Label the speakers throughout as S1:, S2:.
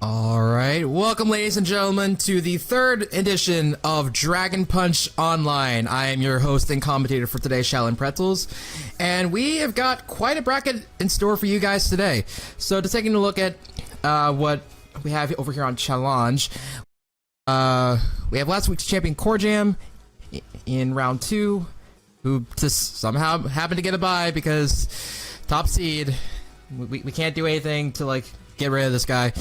S1: Alright, welcome ladies and gentlemen to the third edition of Dragon Punch Online. I am your host and commentator for today, Shaolin Pretzels, and we have got quite a bracket in store for you guys today. So to taking a look at what we have over here on Challenge, we have last week's champion Corjam in round 2, who just somehow happened to get a bye because top seed, we can't do anything to like get rid of this guy.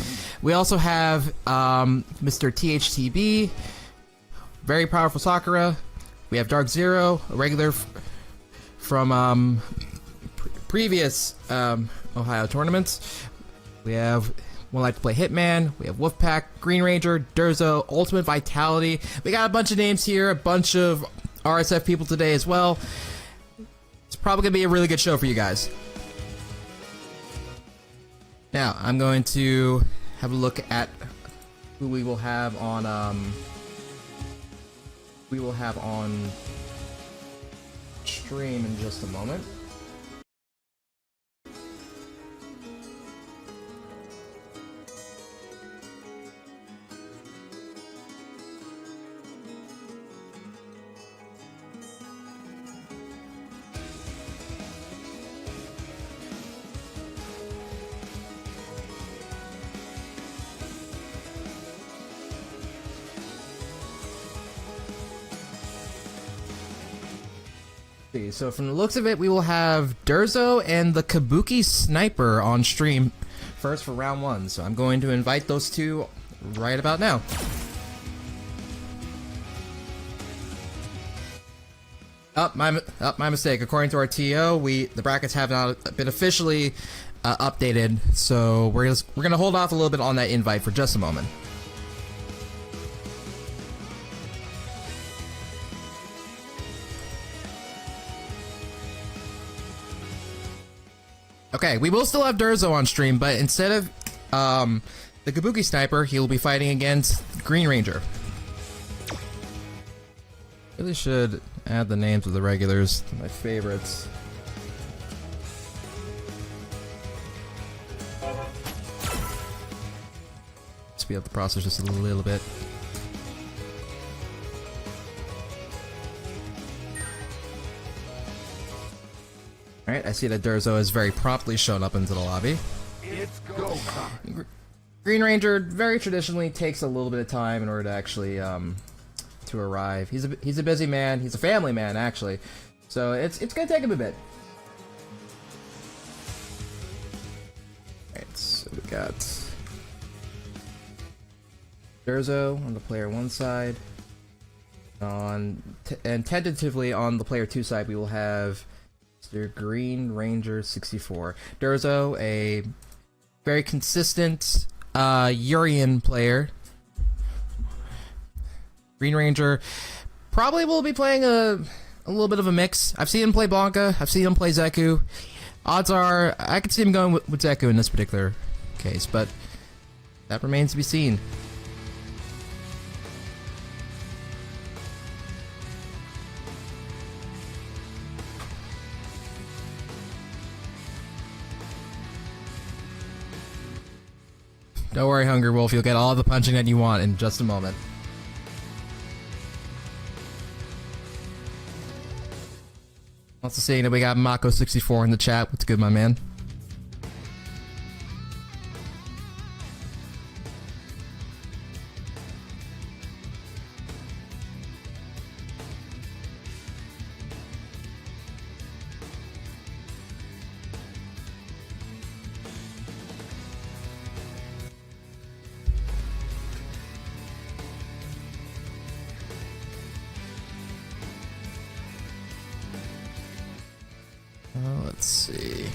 S1: We also have Mr. THTB, very powerful Sakura. We have DarkZero, a regular from previous Ohio tournaments. We have One Like to Play Hitman. We have Wolfpack, Green Ranger, Durzo, UltimateVitality. We got a bunch of names here, a bunch of RSF people today as well. It's probably gonna be a really good show for you guys. Now, I'm going to have a look at who we will have on stream in just a moment. So from the looks of it, we will have Durzo and the Kabuki Sniper on stream first for round 1. So I'm going to invite those two right about now. My mistake. According to our TO, the brackets have not been officially updated, so we're gonna hold off a little bit on that invite for just a moment. Okay, we will still have Durzo on stream, but instead of the Kabuki Sniper, he will be fighting against Green Ranger. Really should add the names of the regulars, my favorites. Speed up the process just a little bit. Alright, I see that Durzo has very promptly shown up into the lobby. It's go time. Green Ranger very traditionally takes a little bit of time in order to actually to arrive. He's a busy man. He's a family man actually, so it's gonna take him a bit. Alright, so we got Durzo on the player 1 side. And tentatively on the player 2 side, we will have Mr. Green Ranger 64. Durzo, a very consistent Urien player. Green Ranger probably will be playing a little bit of a mix. I've seen him play Blanka, I've seen him play Zeku. Odds are I could see him going with Zeku in this particular case, but that remains to be seen. Don't worry, Hunger Wolf, you'll get all the punching that you want in just a moment. Also seeing that we got Mako64 in the chat. What's good, my man? Let's see.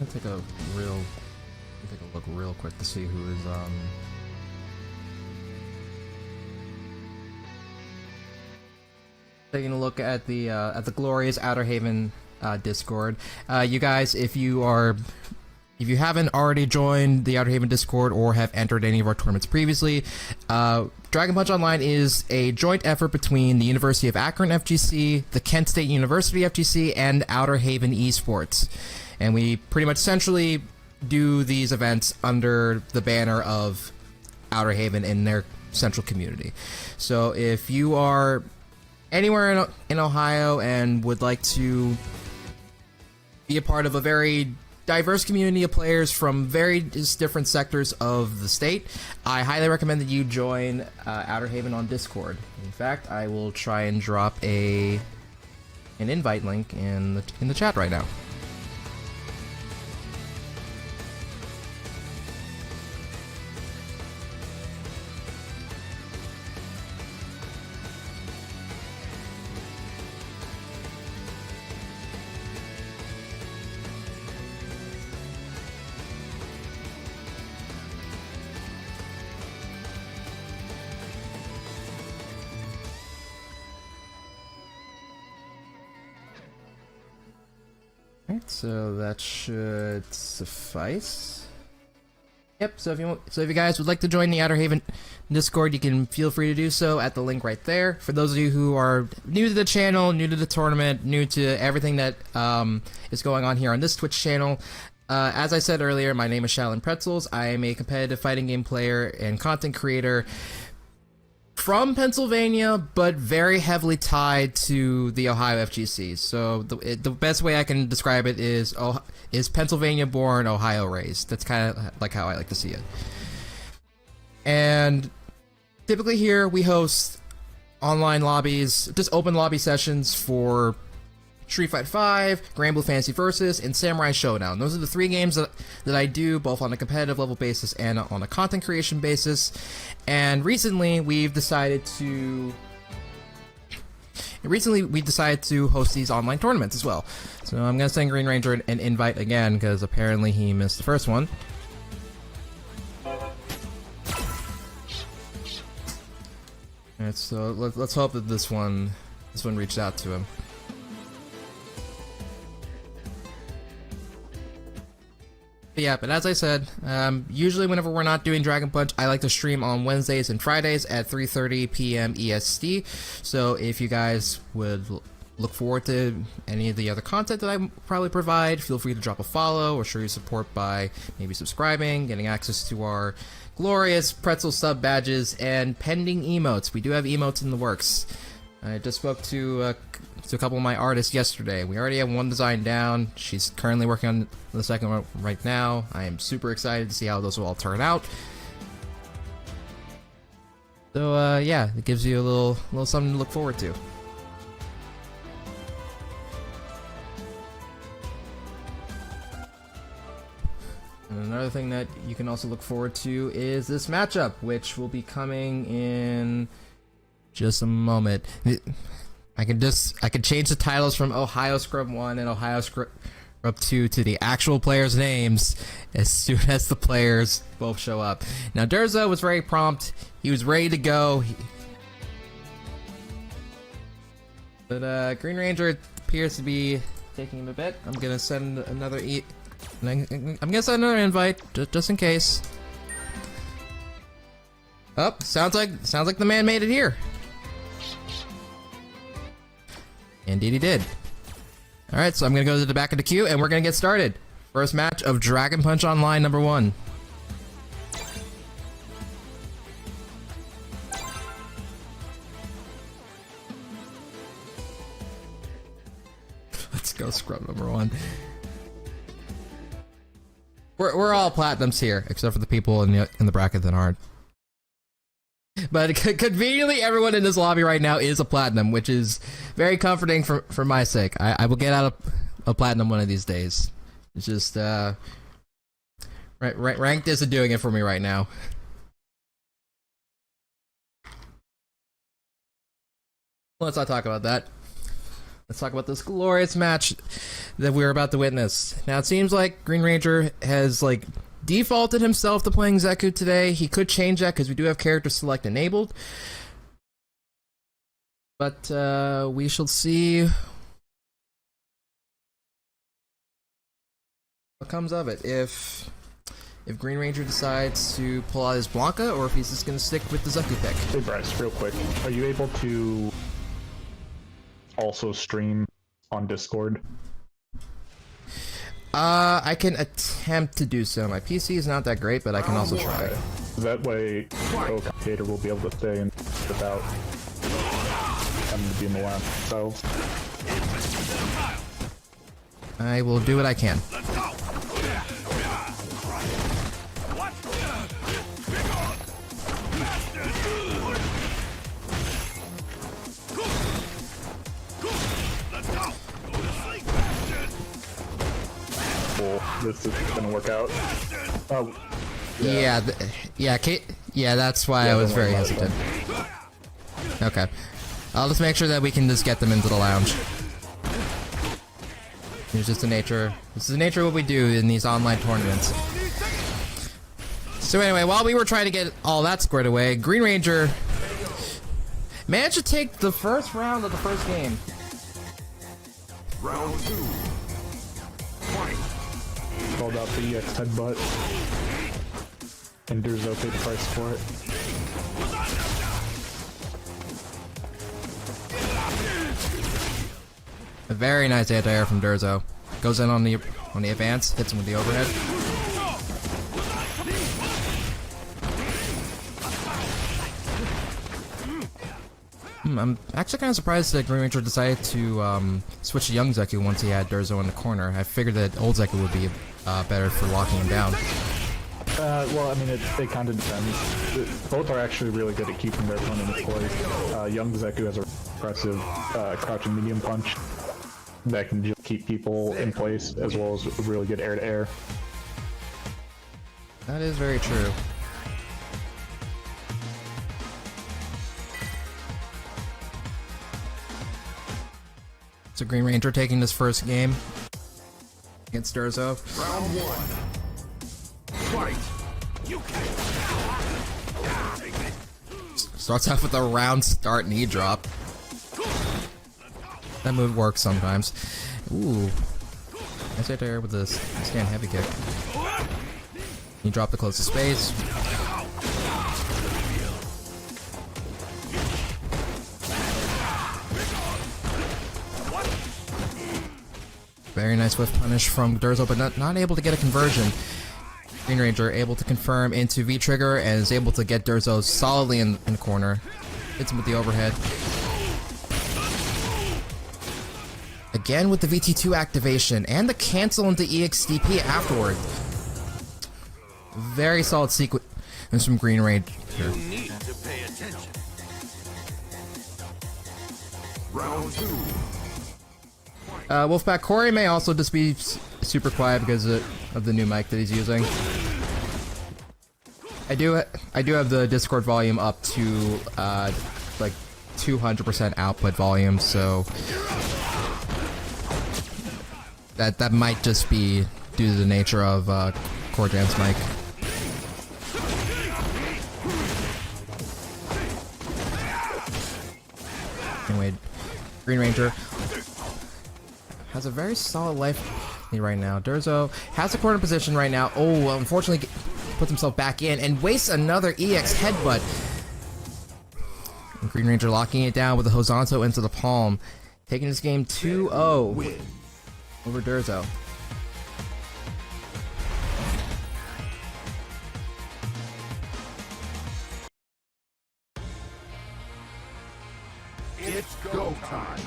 S1: I'll take a real Take a look real quick to see who is taking a look at the glorious Outer Haven Discord. You guys, if you haven't already joined the Outer Haven Discord or have entered any of our tournaments previously, Dragon Punch Online is a joint effort between the University of Akron FGC, the Kent State University FGC, and Outer Haven Esports. And we pretty much centrally do these events under the banner of Outer Haven in their central community. So if you are anywhere in Ohio and would like to be a part of a very diverse community of players from various different sectors of the state, I highly recommend that you join Outer Haven on Discord. In fact, I will try and drop an invite link in the chat right now. So that should suffice. Yep. So if you guys would like to join the Outer Haven Discord, you can feel free to do so at the link right there. For those of you who are new to the channel, new to the tournament, new to everything that is going on here on this Twitch channel, as I said earlier, my name is Shallon Pretzels. I am a competitive fighting game player and content creator from Pennsylvania, but very heavily tied to the Ohio FGC. So the best way I can describe it is Pennsylvania born, Ohio raised. That's kind of like how I like to see it. And typically here we host online lobbies, just open lobby sessions for Street Fighter 5, Grand Blue Fantasy Versus, and Samurai Showdown. Those are the three games that I do, both on a competitive level basis and on a content creation basis. And recently we decided to host these online tournaments as well. So I'm gonna send Green Ranger an invite again because apparently he missed the first one. Alright, so let's hope that this one reached out to him. But yeah, but as I said, usually whenever we're not doing Dragon Punch, I like to stream on Wednesdays and Fridays at 3:30 p.m. EST. So if you guys would look forward to any of the other content that I probably provide, feel free to drop a follow or show your support by maybe subscribing, getting access to our glorious pretzel sub badges, and pending emotes. We do have emotes in the works. I just spoke to a couple of my artists yesterday. We already have one design down. She's currently working on the second one right now. I am super excited to see how those will all turn out. So yeah, it gives you a little something to look forward to. And another thing that you can also look forward to is this matchup, which will be coming in just a moment. I can change the titles from Ohio Scrub 1 and Ohio Scrub 2 to the actual players' names as soon as the players both show up. Now Durzo was very prompt. He was ready to go. But Green Ranger appears to be taking him a bit. I'm gonna send another I'm gonna send another invite just in case. Oh, sounds like the man made it here. Indeed he did. Alright, so I'm gonna go to the back of the queue and we're gonna get started. First match of Dragon Punch Online number 1. Let's go scrub number 1. We're all platinums here, except for the people in the bracket that aren't. But conveniently, everyone in this lobby right now is a platinum, which is very comforting for my sake. I will get out a platinum one of these days. It's just ranked isn't doing it for me right now. Let's not talk about that. Let's talk about this glorious match that we're about to witness. Now it seems like Green Ranger has defaulted himself to playing Zeku today. He could change that because we do have character select enabled. But we shall see what comes of it. If Green Ranger decides to pull out his Blanka, or if he's just going to stick with the Zeku pick.
S2: Hey Bryce, real quick, are you able to also stream on Discord?
S1: I can attempt to do so. My PC is not that great, but I can also try.
S2: That way, co-commentator will be able to stay in without having to be in the lab themselves.
S1: I will do what I can.
S2: This is gonna work out. Oh,
S1: yeah, that's why I was very hesitant. Okay, I'll just make sure that we can just get them into the lounge. It's just the nature. This is the nature of what we do in these online tournaments. So anyway, while we were trying to get all that squared away, Green Ranger managed to take the first round of the first game.
S3: Round 2. Fight.
S2: Called out the EX headbutt, and Durzo paid the price for it.
S1: A very nice anti-air from Durzo. Goes in on the advance, hits him with the overhead. I'm actually kind of surprised that Green Ranger decided to switch to young Zeku once he had Durzo in the corner. I figured that old Zeku would be better for locking him down.
S2: Well, I mean, it kind of depends. Both are actually really good at keeping their opponent in place. Young Zeku has a impressive crouching medium punch that can just keep people in place, as well as a really good air-to-air.
S1: That is very true. So Green Ranger taking this first game against Durzo.
S3: Round 1. Fight.
S1: Starts off with a round start knee drop. That move works sometimes. Ooh. Nice right there with the stand heavy kick. You drop the closest space. Very nice whiff punish from Durzo, but not able to get a conversion. Green Ranger able to confirm into V-trigger and is able to get Durzo solidly in the corner. Hits him with the overhead. Again with the VT2 activation and the cancel into EXDP afterward. Very solid sequence from Green Ranger.
S3: You need to pay attention. Round 2.
S1: Wolfpack Corey may also just be super quiet because of the new mic that he's using. I do have the Discord volume up to like 200% output volume, so that might just be due to the nature of Corjam's mic. Anyway, Green Ranger has a very solid life right now. Durzo has a corner position right now. Oh, unfortunately puts himself back in and wastes another EX headbutt. And Green Ranger locking it down with a Hosanto into the palm. Taking this game 2-0 over Durzo.
S3: It's go time.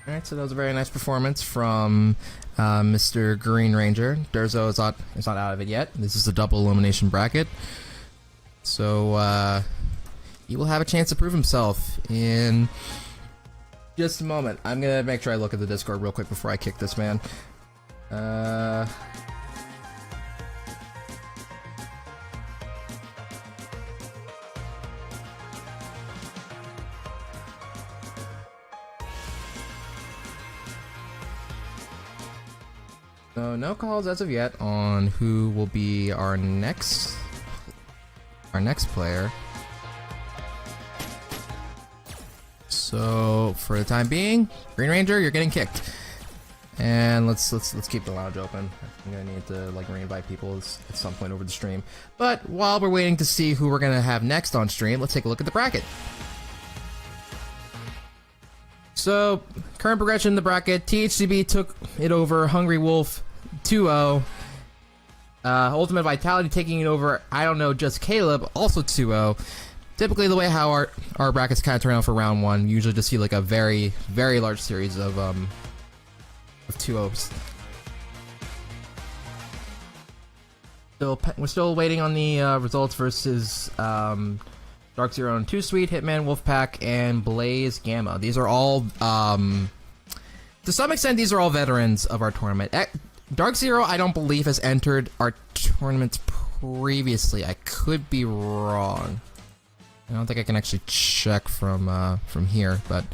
S1: Alright, so that was a very nice performance from Mr. Green Ranger. Durzo is not out of it yet. This is a double elimination bracket. So he will have a chance to prove himself in just a moment. I'm going to make sure I look at the Discord real quick before I kick this man. So no calls as of yet on who will be our next player. So for the time being, Green Ranger, you're getting kicked. And let's keep the lounge open. I'm gonna need to like reinvite people at some point over the stream. But while we're waiting to see who we're gonna have next on stream, let's take a look at the bracket. So current progression in the bracket: THTB took it over Hungry Wolf 2-0. Ultimate Vitality taking it over, I don't know, just Caleb, also 2-0. Typically, the way how our brackets kind of turn out for round one, you usually just see like a very, very large series of 2-0s. We're still waiting on the results versus DarkZero and 2 Sweet, Hitman, Wolfpack, and Blaze Gamma. These are all, to some extent, these are all veterans of our tournament. DarkZero, I don't believe, has entered our tournament previously. I could be wrong. I don't think I can actually check from here, but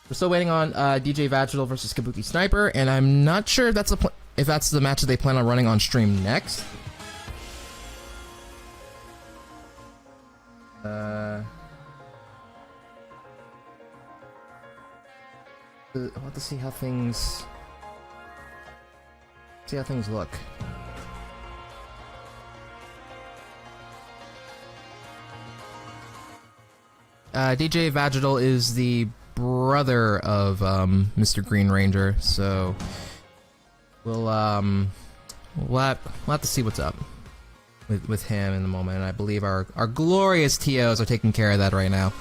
S1: we're still waiting on DJ Vaginal versus Kabuki Sniper, and I'm not sure if that's the match that they plan on running on stream next. I'll have to see how things look. DJ Vaginal is the brother of Mr. Green Ranger, so we'll have to see what's up with him in the moment. And I believe our glorious TOs are taking care of that right now.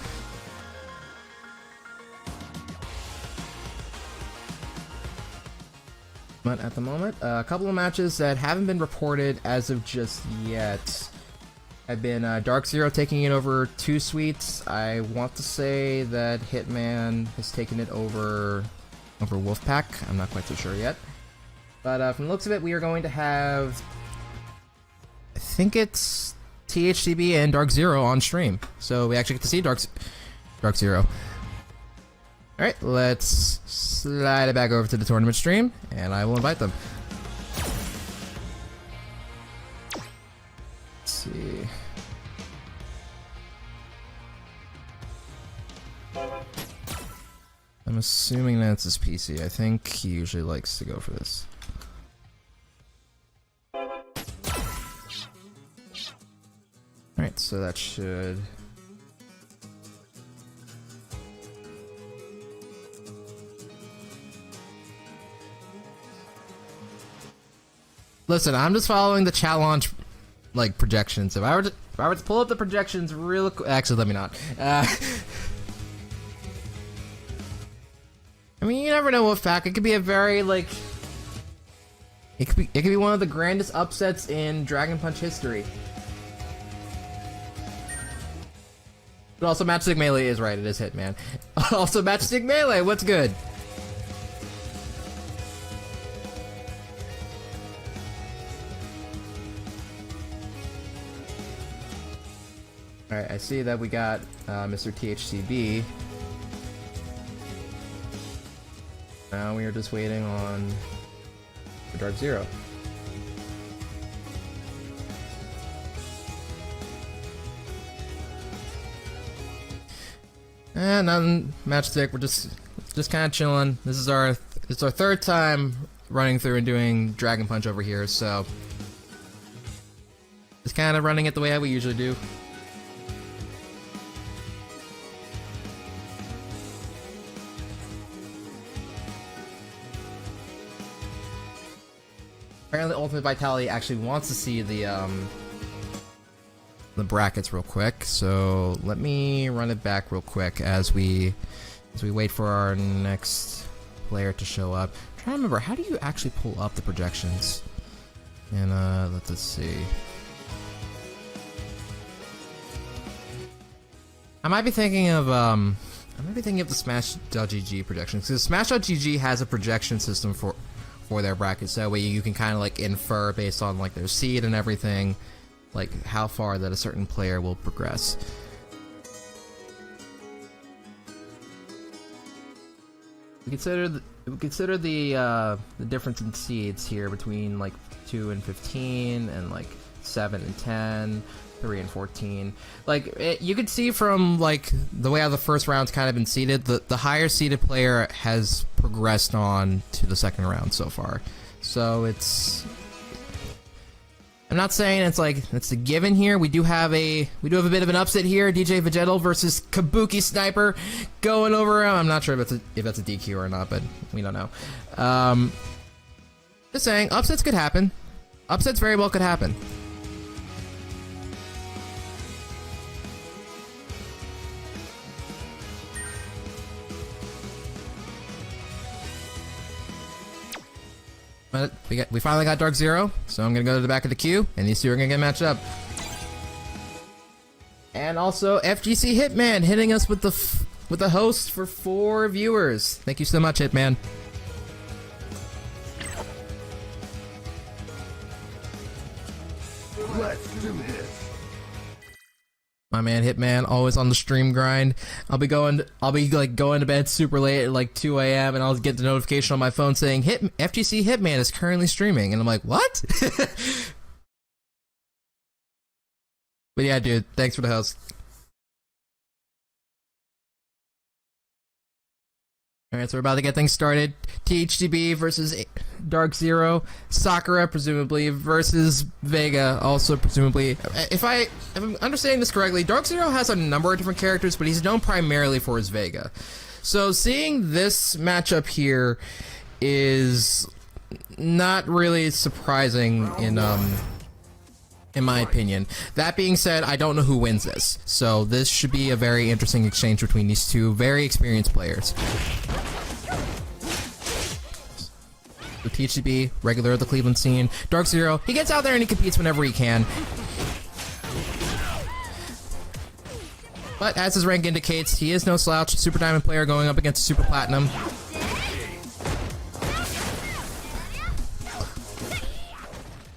S1: But at the moment, a couple of matches that haven't been reported as of just yet have been DarkZero taking it over 2 Sweets. I want to say that Hitman has taken it over Wolfpack. I'm not quite so sure yet. But from the looks of it, we are going to have, I think it's THTB and DarkZero on stream. So we actually get to see DarkZero. Alright, let's slide it back over to the tournament stream, and I will invite them. Let's see. I'm assuming that's his PC. I think he usually likes to go for this. Alright, so that should... Listen, I'm just following the challenge, like, projections. If I were to pull up the projections real quick... Actually, let me not. I mean, you never know with fact. It could be a very, like... It could be one of the grandest upsets in Dragon Punch history. But also, Matchstick Melee is right. It is Hitman. Also, Matchstick Melee, what's good? Alright, I see that we got Mr. THTB. Now we are just waiting on the DarkZero. And on Matchstick, we're just kind of chilling. This is our third time running through and doing Dragon Punch over here, so just kind of running it the way we usually do. Apparently, Ultimate Vitality actually wants to see the brackets real quick, so let me run it back real quick as we wait for our next player to show up. I'm trying to remember, how do you actually pull up the projections? And let's see. I might be thinking of the Smash.gg projections, because Smash.gg has a projection system for their brackets, so that way you can kind of like infer based on like their seed and everything, like how far that a certain player will progress. consider the difference in seeds here between like 2 and 15 and like 7 and 10, 3 and 14. Like you could see from like the way how the first round's kind of been seeded, the higher seeded player has progressed on to the second round so far. So it's, I'm not saying it's like it's a given here. We do have a bit of an upset here. DJ Vegetal versus Kabuki Sniper going over him. I'm not sure if that's a DQ or not, but we don't know. Just saying, upsets could happen. Upsets very well could happen. But we finally got DarkZero, so I'm gonna go to the back of the queue, and these two are gonna get matched up. And also FGC Hitman hitting us with the host for 4 viewers. Thank you so much, Hitman.
S3: Let's do this.
S1: My man Hitman always on the stream grind. I'll be like going to bed super late at like 2 a.m. and I'll get the notification on my phone saying FGC Hitman is currently streaming, and I'm like, what? But yeah, dude, thanks for the host. Alright, so we're about to get things started. THTB versus DarkZero. Sakura, presumably, versus Vega, also presumably. If I'm understanding this correctly, DarkZero has a number of different characters, but he's known primarily for his Vega. So seeing this matchup here is not really surprising in my opinion. That being said, I don't know who wins this, so this should be a very interesting exchange between these two very experienced players. The THTB, regular of the Cleveland scene. DarkZero, he gets out there and he competes whenever he can. But as his rank indicates, he is no slouch. Super Diamond player going up against Super Platinum.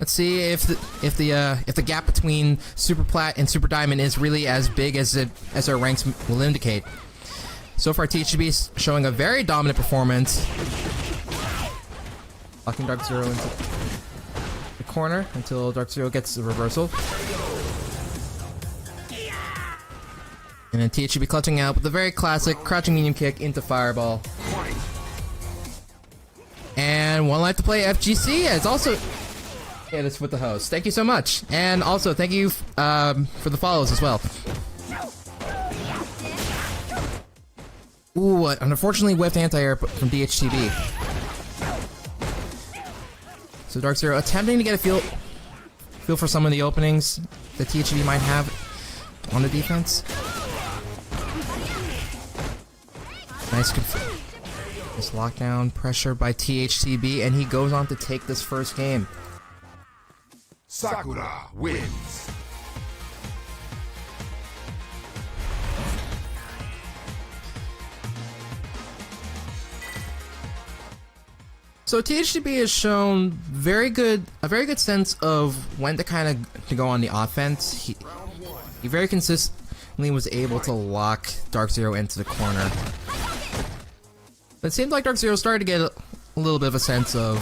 S1: Let's see if the gap between Super Plat and Super Diamond is really as big as our ranks will indicate. So far, THTB is showing a very dominant performance, locking DarkZero into the corner until DarkZero gets the reversal, and then THTB clutching out with a very classic crouching medium kick into Fireball. And one life to play. FGC is also. Yeah, that's with the host. Thank you so much. And also, thank you for the follows as well. Ooh, unfortunately whiffed anti-air from DHTB. So DarkZero attempting to get a feel for some of the openings that THTB might have on the defense. Nice lockdown pressure by THTB, and he goes on to take this first game.
S3: Sakura wins.
S1: So THTB has shown a very good sense of when to kind of go on the offense. He very consistently was able to lock DarkZero into the corner. But it seemed like DarkZero started to get a little bit of a sense of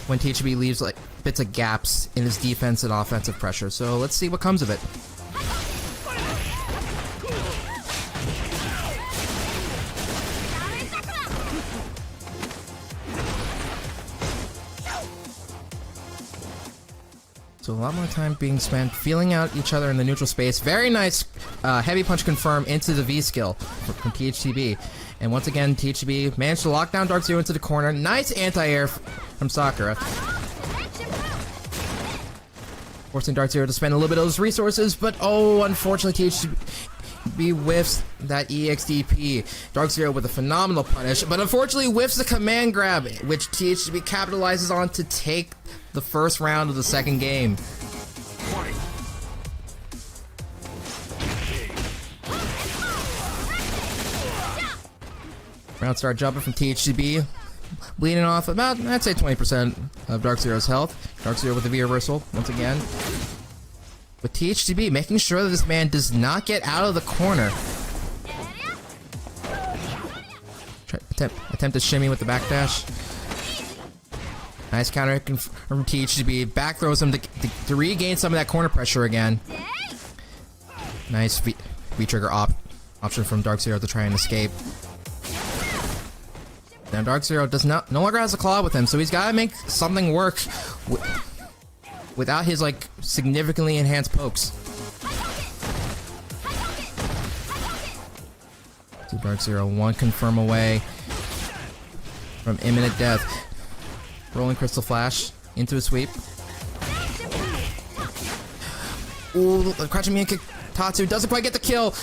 S1: when THTB leaves like bits of gaps in his defense and offensive pressure. So let's see what comes of it. So a lot more time being spent feeling out each other in the neutral space. Very nice heavy punch confirm into the V skill from THTB. And once again, THTB managed to lock down DarkZero into the corner. Nice anti-air from Sakura, forcing DarkZero to spend a little bit of those resources, but oh, unfortunately THTB whiffs that EXDP. DarkZero with a phenomenal punish, but unfortunately whiffs the command grab, which THTB capitalizes on to take the first round of the second game. Round start jumper from THTB, bleeding off about, I'd say 20% of DarkZero's health. DarkZero with the V reversal once again. With THTB making sure that this man does not get out of the corner. Attempt to shimmy with the backdash. Nice counter hit from THTB. Back throws him to regain some of that corner pressure again. Nice V-trigger option from DarkZero to try and escape. Now DarkZero no longer has a claw with him, so he's got to make something work without his like significantly enhanced pokes. So DarkZero one confirm away from imminent death. Rolling Crystal Flash into a sweep. Ooh, the crouching medium kick. Tatsu doesn't quite get the kill.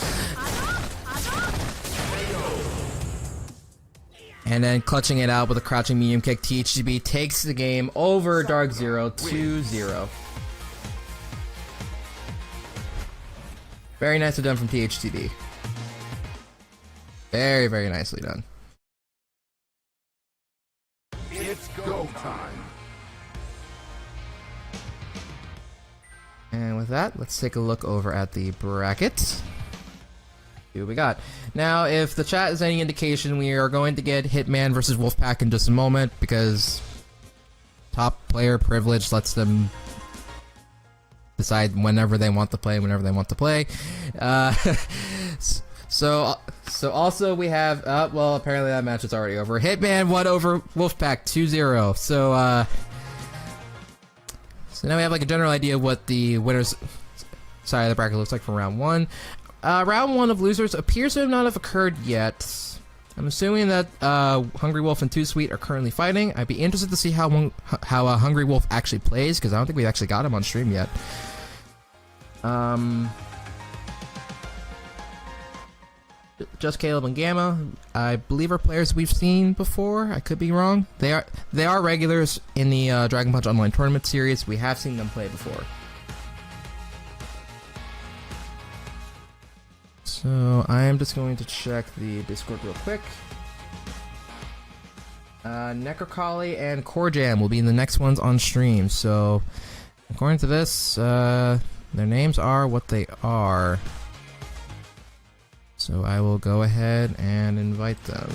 S1: And then clutching it out with a crouching medium kick. THTB takes the game over DarkZero 2-0. Very nicely done from THTB. Very, very nicely done.
S3: It's go time.
S1: And with that, let's take a look over at the bracket. See what we got. Now, if the chat is any indication, we are going to get Hitman versus Wolfpack in just a moment because top player privilege lets them decide whenever they want to play, So also we have, well, apparently that match is already over. Hitman won over Wolfpack 2-0. So now we have like a general idea of what the winners side of the bracket looks like for round one. Round one of losers appears to not have occurred yet. I'm assuming that Hungry Wolf and Too Sweet are currently fighting. I'd be interested to see how Hungry Wolf actually plays because I don't think we've actually got him on stream yet. Just Caleb and Gamma, I believe, are players we've seen before. I could be wrong. They are regulars in the Dragon Punch Online Tournament series. We have seen them play before. So I am just going to check the Discord real quick. Nekrocalli and Corjam will be in the next ones on stream. So according to this, their names are what they are. So I will go ahead and invite them.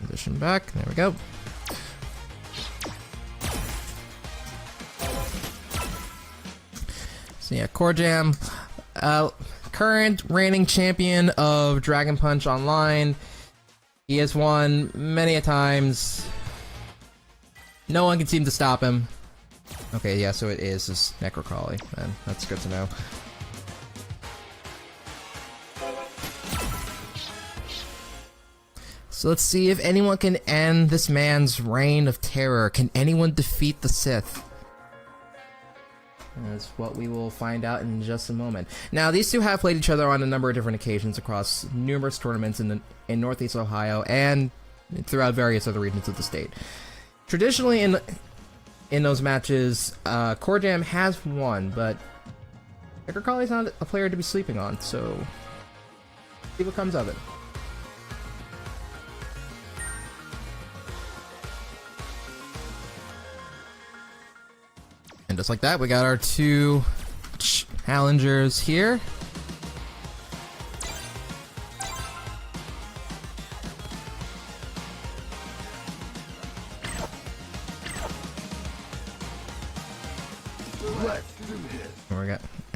S1: Position back. There we go. So yeah, Corjam, current reigning champion of Dragon Punch Online. He has won many a times. No one can seem to stop him. Okay, yeah, so it is this Nekrocalli, then. That's good to know. So let's see if anyone can end this man's reign of terror. Can anyone defeat the Sith? That's what we will find out in just a moment. Now, these two have played each other on a number of different occasions across numerous tournaments in Northeast Ohio and throughout various other regions of the state. Traditionally, in those matches, Corjam has won, but Nekrocalli is not a player to be sleeping on, so see what comes of it. And just like that, we got our two challengers here.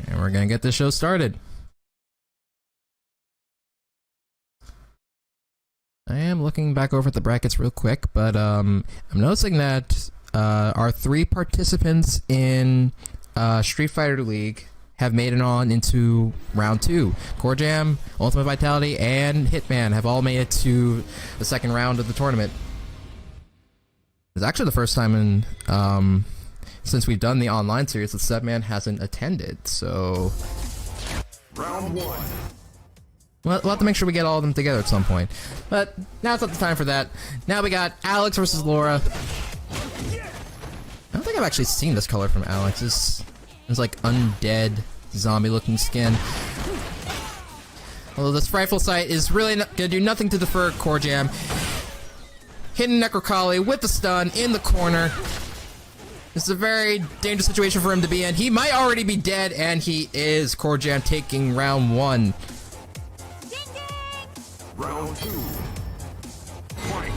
S1: And we're gonna get this show started. I am looking back over at the brackets real quick, but I'm noticing that our three participants in Street Fighter League have made it on into round two. Corjam, UltimateVitality, and Hitman have all made it to the second round of the tournament. It's actually the first time in since we've done the online series that Subman hasn't attended, so
S3: Round one.
S1: we'll have to make sure we get all of them together at some point. But now's not the time for that. Now we got Alex versus Laura. I don't think I've actually seen this color from Alex. It's like undead, zombie-looking skin. Although this frightful sight is really gonna do nothing to defer Corjam. Hitting Nekrocalli with the stun in the corner. This is a very dangerous situation for him to be in. He might already be dead, and he is. Corjam taking round one.
S3: Round 2. Fight.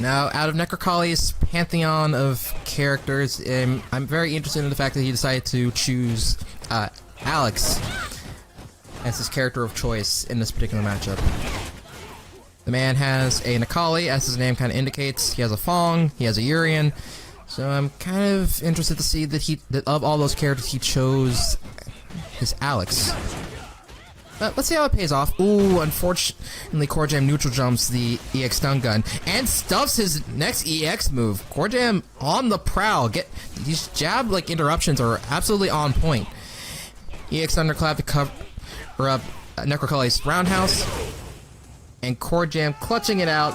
S1: Now, out of Nekrocalli's pantheon of characters, I'm very interested in the fact that he decided to choose Alex as his character of choice in this particular matchup. The man has a Nekrocalli, as his name kind of indicates. He has a Fong, he has a Urien, so I'm kind of interested to see that of all those characters, he chose his Alex. Let's see how it pays off. Ooh, unfortunately, Corjam neutral jumps the EX stun gun and stuffs his next EX move. Corjam on the prowl. These jab interruptions are absolutely on point. EX thunderclap to cover up Nekrocalli's roundhouse, and Corjam clutching it out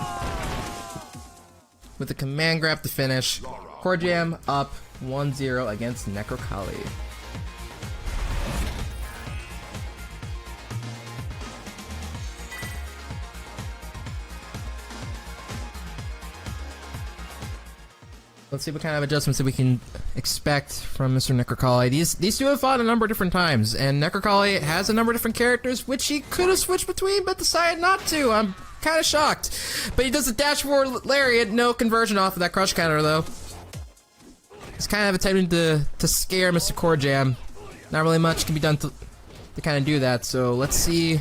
S1: with a command grab to finish. Corjam up 1-0 against Nekrocalli. Let's see what kind of adjustments that we can expect from Mr. Nekrocalli. These two have fought a number of different times, and Nekrocalli has a number of different characters, which he could have switched between, but decided not to. I'm kind of shocked. But he does the dash forward lariat, no conversion off of that crush counter, though. He's kind of attempting to scare Mr. Corjam. Not really much can be done to kind of do that, so let's see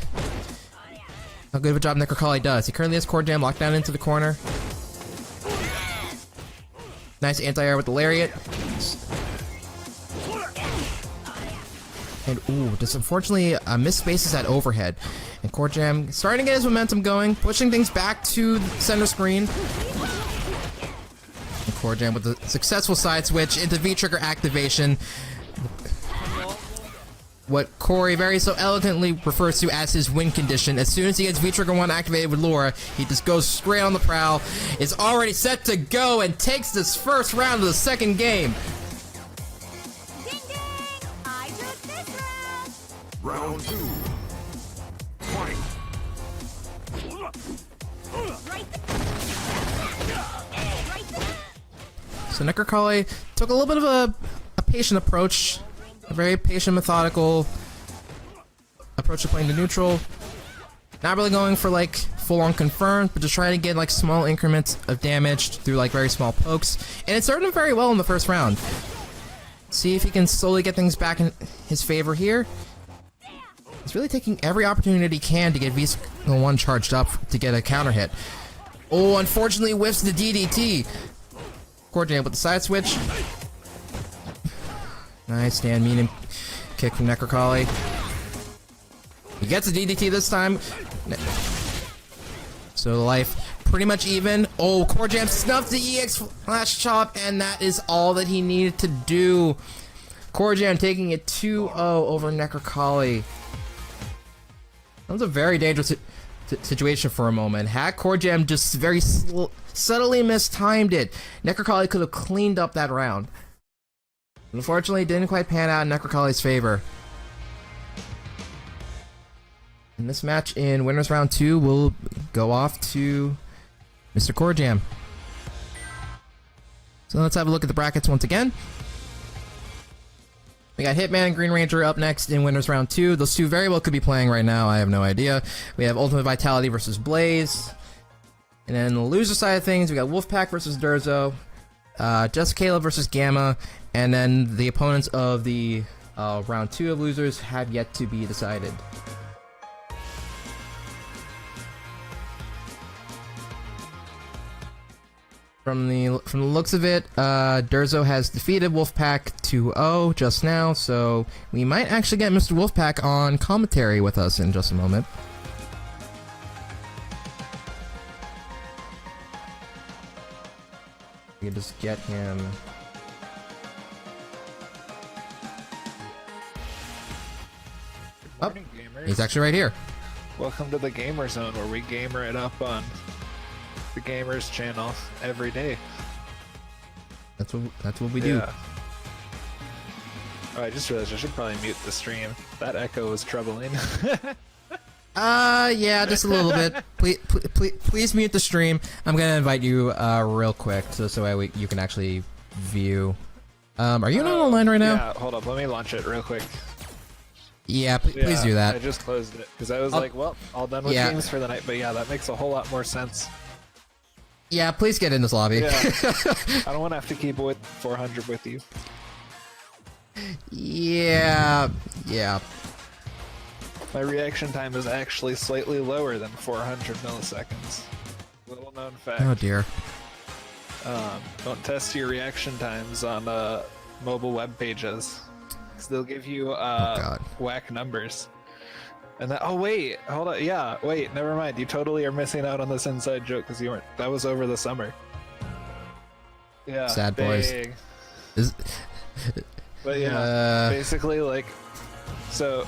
S1: how good of a job Nekrocalli does. He currently has Corjam locked down into the corner. Nice anti-air with the lariat. And ooh, just unfortunately missed spaces at overhead. And Corjam starting to get his momentum going, pushing things back to the center screen. And Corjam with the successful side switch into V-trigger activation. What Corey very so elegantly refers to as his win condition. As soon as he gets V-Trigger 1 activated with Laura, he just goes straight on the prowl, is already set to go, and takes this first round of the second game.
S4: Ding ding! I took this round!
S3: Round 2. Fight.
S1: So Nekrocalli took a little bit of a patient approach. A very patient, methodical approach to playing the neutral. Not really going for full-on confirmed, but just trying to get small increments of damage through very small pokes. And it served him very well in the first round. See if he can slowly get things back in his favor here. He's really taking every opportunity he can to get V1 charged up to get a counter hit. Oh, unfortunately whiffs the DDT. Corjam with the side switch. Nice stand medium kick from Nekrocalli. He gets a DDT this time. So the life pretty much even. Oh, Corjam snuffs the EX flash chop, and that is all that he needed to do. Corjam taking it 2-0 over Nekrocalli. That was a very dangerous situation for a moment. Had Corjam just very subtly mistimed it, Nekrocalli could have cleaned up that round. Unfortunately, it didn't quite pan out in Nekrocalli's favor. And this match in Winners Round 2 will go off to Mr. Corjam. So let's have a look at the brackets once again. We got Hitman and Green Ranger up next in Winners Round 2. Those two very well could be playing right now, I have no idea. We have UltimateVitality versus Blaze. And then the loser side of things, we got Wolfpack versus Durzo. Just Caleb versus Gamma. And then the opponents of the round 2 of losers have yet to be decided. From the looks of it, Durzo has defeated Wolfpack 2-0 just now, so we might actually get Mr. Wolfpack on commentary with us in just a moment. We can just get him.
S5: Good morning, gamers.
S1: He's actually right here.
S5: Welcome to the Gamer Zone, where we gamer it up on the Gamers channel every day.
S1: That's what we do.
S5: Oh, I just realized I should probably mute the stream. That echo was troubling.
S1: Yeah, just a little bit. Please mute the stream. I'm gonna invite you real quick, so you can actually view. Are you not online right now?
S5: Yeah, hold up. Let me launch it real quick.
S1: Yeah, please do that.
S5: I just closed it because I was like, well, all done with games for the night. But yeah, that makes a whole lot more sense.
S1: Yeah, please get in this lobby.
S5: Yeah. I don't want to have to keep with 400 with you.
S1: Yeah.
S5: My reaction time is actually slightly lower than 400 milliseconds. Little known fact.
S1: Oh dear.
S5: Don't test your reaction times on mobile web pages. Cause they'll give you whack numbers. And that, oh wait, hold on, yeah, wait, never mind. You totally are missing out on this inside joke because you weren't. That was over the summer. Yeah.
S1: Sad
S5: big.
S1: boys.
S5: But yeah, basically like, so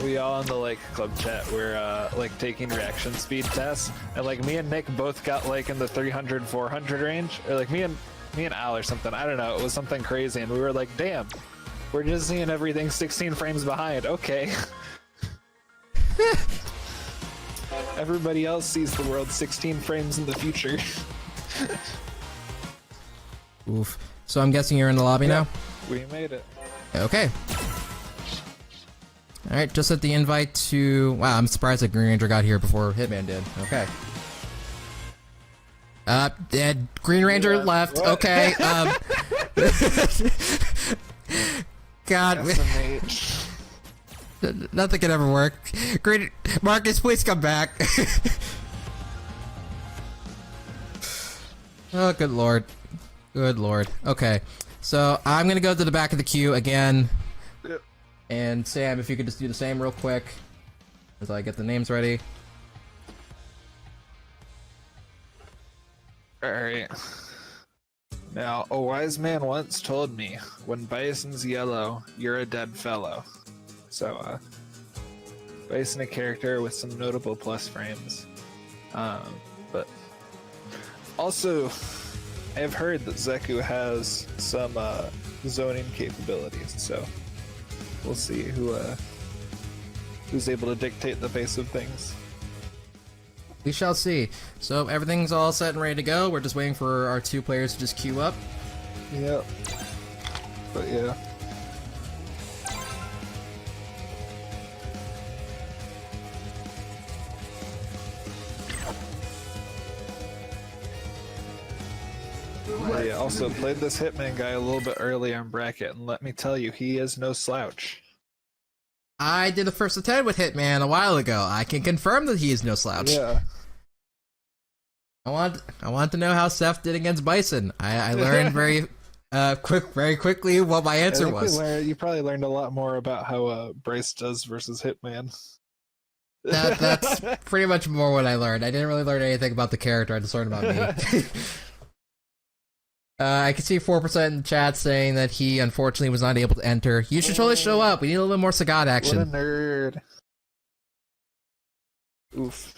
S5: we all in the like club chat we're like taking reaction speed tests, and like me and Nick both got like in the 300-400 range, or like me and Al or something. I don't know. It was something crazy, and we were like, damn, we're just seeing everything 16 frames behind. Okay. Everybody else sees the world 16 frames in the future.
S1: Oof. So I'm guessing you're in the lobby now?
S5: We made it.
S1: Okay. Alright, just sent the invite to... Wow, I'm surprised that Green Ranger got here before Hitman did. Okay. Dead. Green Ranger left.
S5: What?
S1: Okay. God. Nothing can ever work. Green Marcus, please come back. Oh, good lord. Good lord. Okay. So, I'm gonna go to the back of the queue again.
S5: Yep.
S1: And Sam, if you could just do the same real quick as I get the names ready.
S5: Alright. Now, a wise man once told me, when Bison's yellow, you're a dead fellow. So, Bison a character with some notable plus frames. But also, I have heard that Zeku has some zoning capabilities, so we'll see who's able to dictate the pace of things.
S1: We shall see. So everything's all set and ready to go. We're just waiting for our two players to just queue up.
S5: Yep. But yeah. I also played this Hitman guy a little bit earlier in bracket, and let me tell you, he is no slouch.
S1: I did the first attempt with Hitman a while ago. I can confirm that he is no slouch.
S5: Yeah.
S1: I want to know how Seth did against Bison. I learned very quickly what my answer was.
S5: You probably learned a lot more about how Bryce does versus Hitman.
S1: That's pretty much more what I learned. I didn't really learn anything about the character. I just learned about me. I can see 4% in the chat saying that he unfortunately was not able to enter. You should totally show up. We need a little bit more Sagat action.
S5: What a nerd. Oof.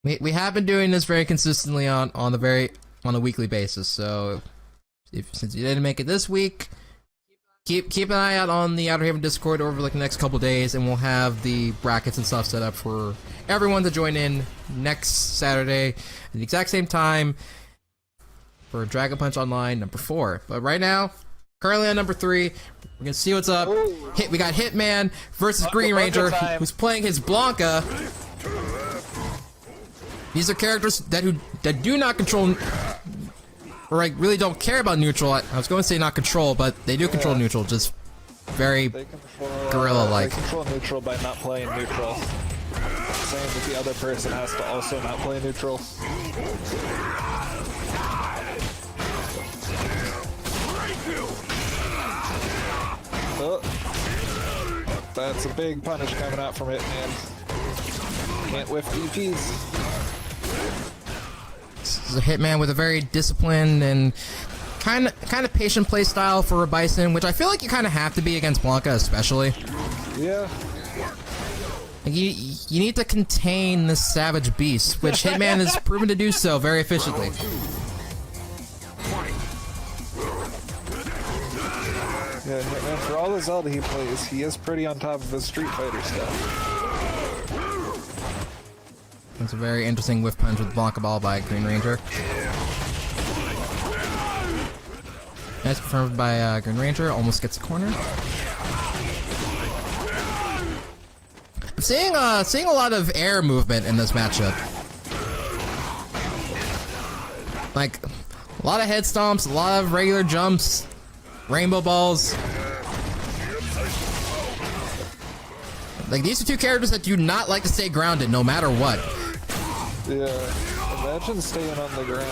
S1: We have been doing this very consistently on a weekly basis. So since you didn't make it this week, keep an eye out on the Outer Haven Discord over like the next couple days, and we'll have the brackets and stuff set up for everyone to join in next Saturday at the exact same time for Dragon Punch Online number 4. But right now, currently on number 3, we're gonna see what's up. We got Hitman versus Green Ranger, who's playing his Blanka. These are characters that do not control, or like really don't care about neutral. I was going to say not control, but they do control neutral, just very gorilla-like.
S5: They control neutral by not playing neutral. Saying that the other person has to also not play neutral. Oh, that's a big punish coming out from it, man. Can't whiff DPs.
S1: This is a Hitman with a very disciplined and kind of patient play style for a Bison, which I feel like you kind of have to be against Blanka, especially.
S5: Yeah.
S1: Like you need to contain this savage beast, which Hitman has proven to do so very efficiently.
S5: Yeah, Hitman, for all the Zelda he plays, he is pretty on top of his Street Fighter stuff.
S1: It's a very interesting whiff punch with Blanka Ball by Green Ranger. That's confirmed by Green Ranger, almost gets a corner. seeing a lot of air movement in this matchup. Like a lot of head stomps, a lot of regular jumps, rainbow balls. Like these are two characters that do not like to stay grounded no matter what.
S5: Yeah, imagine staying on the ground.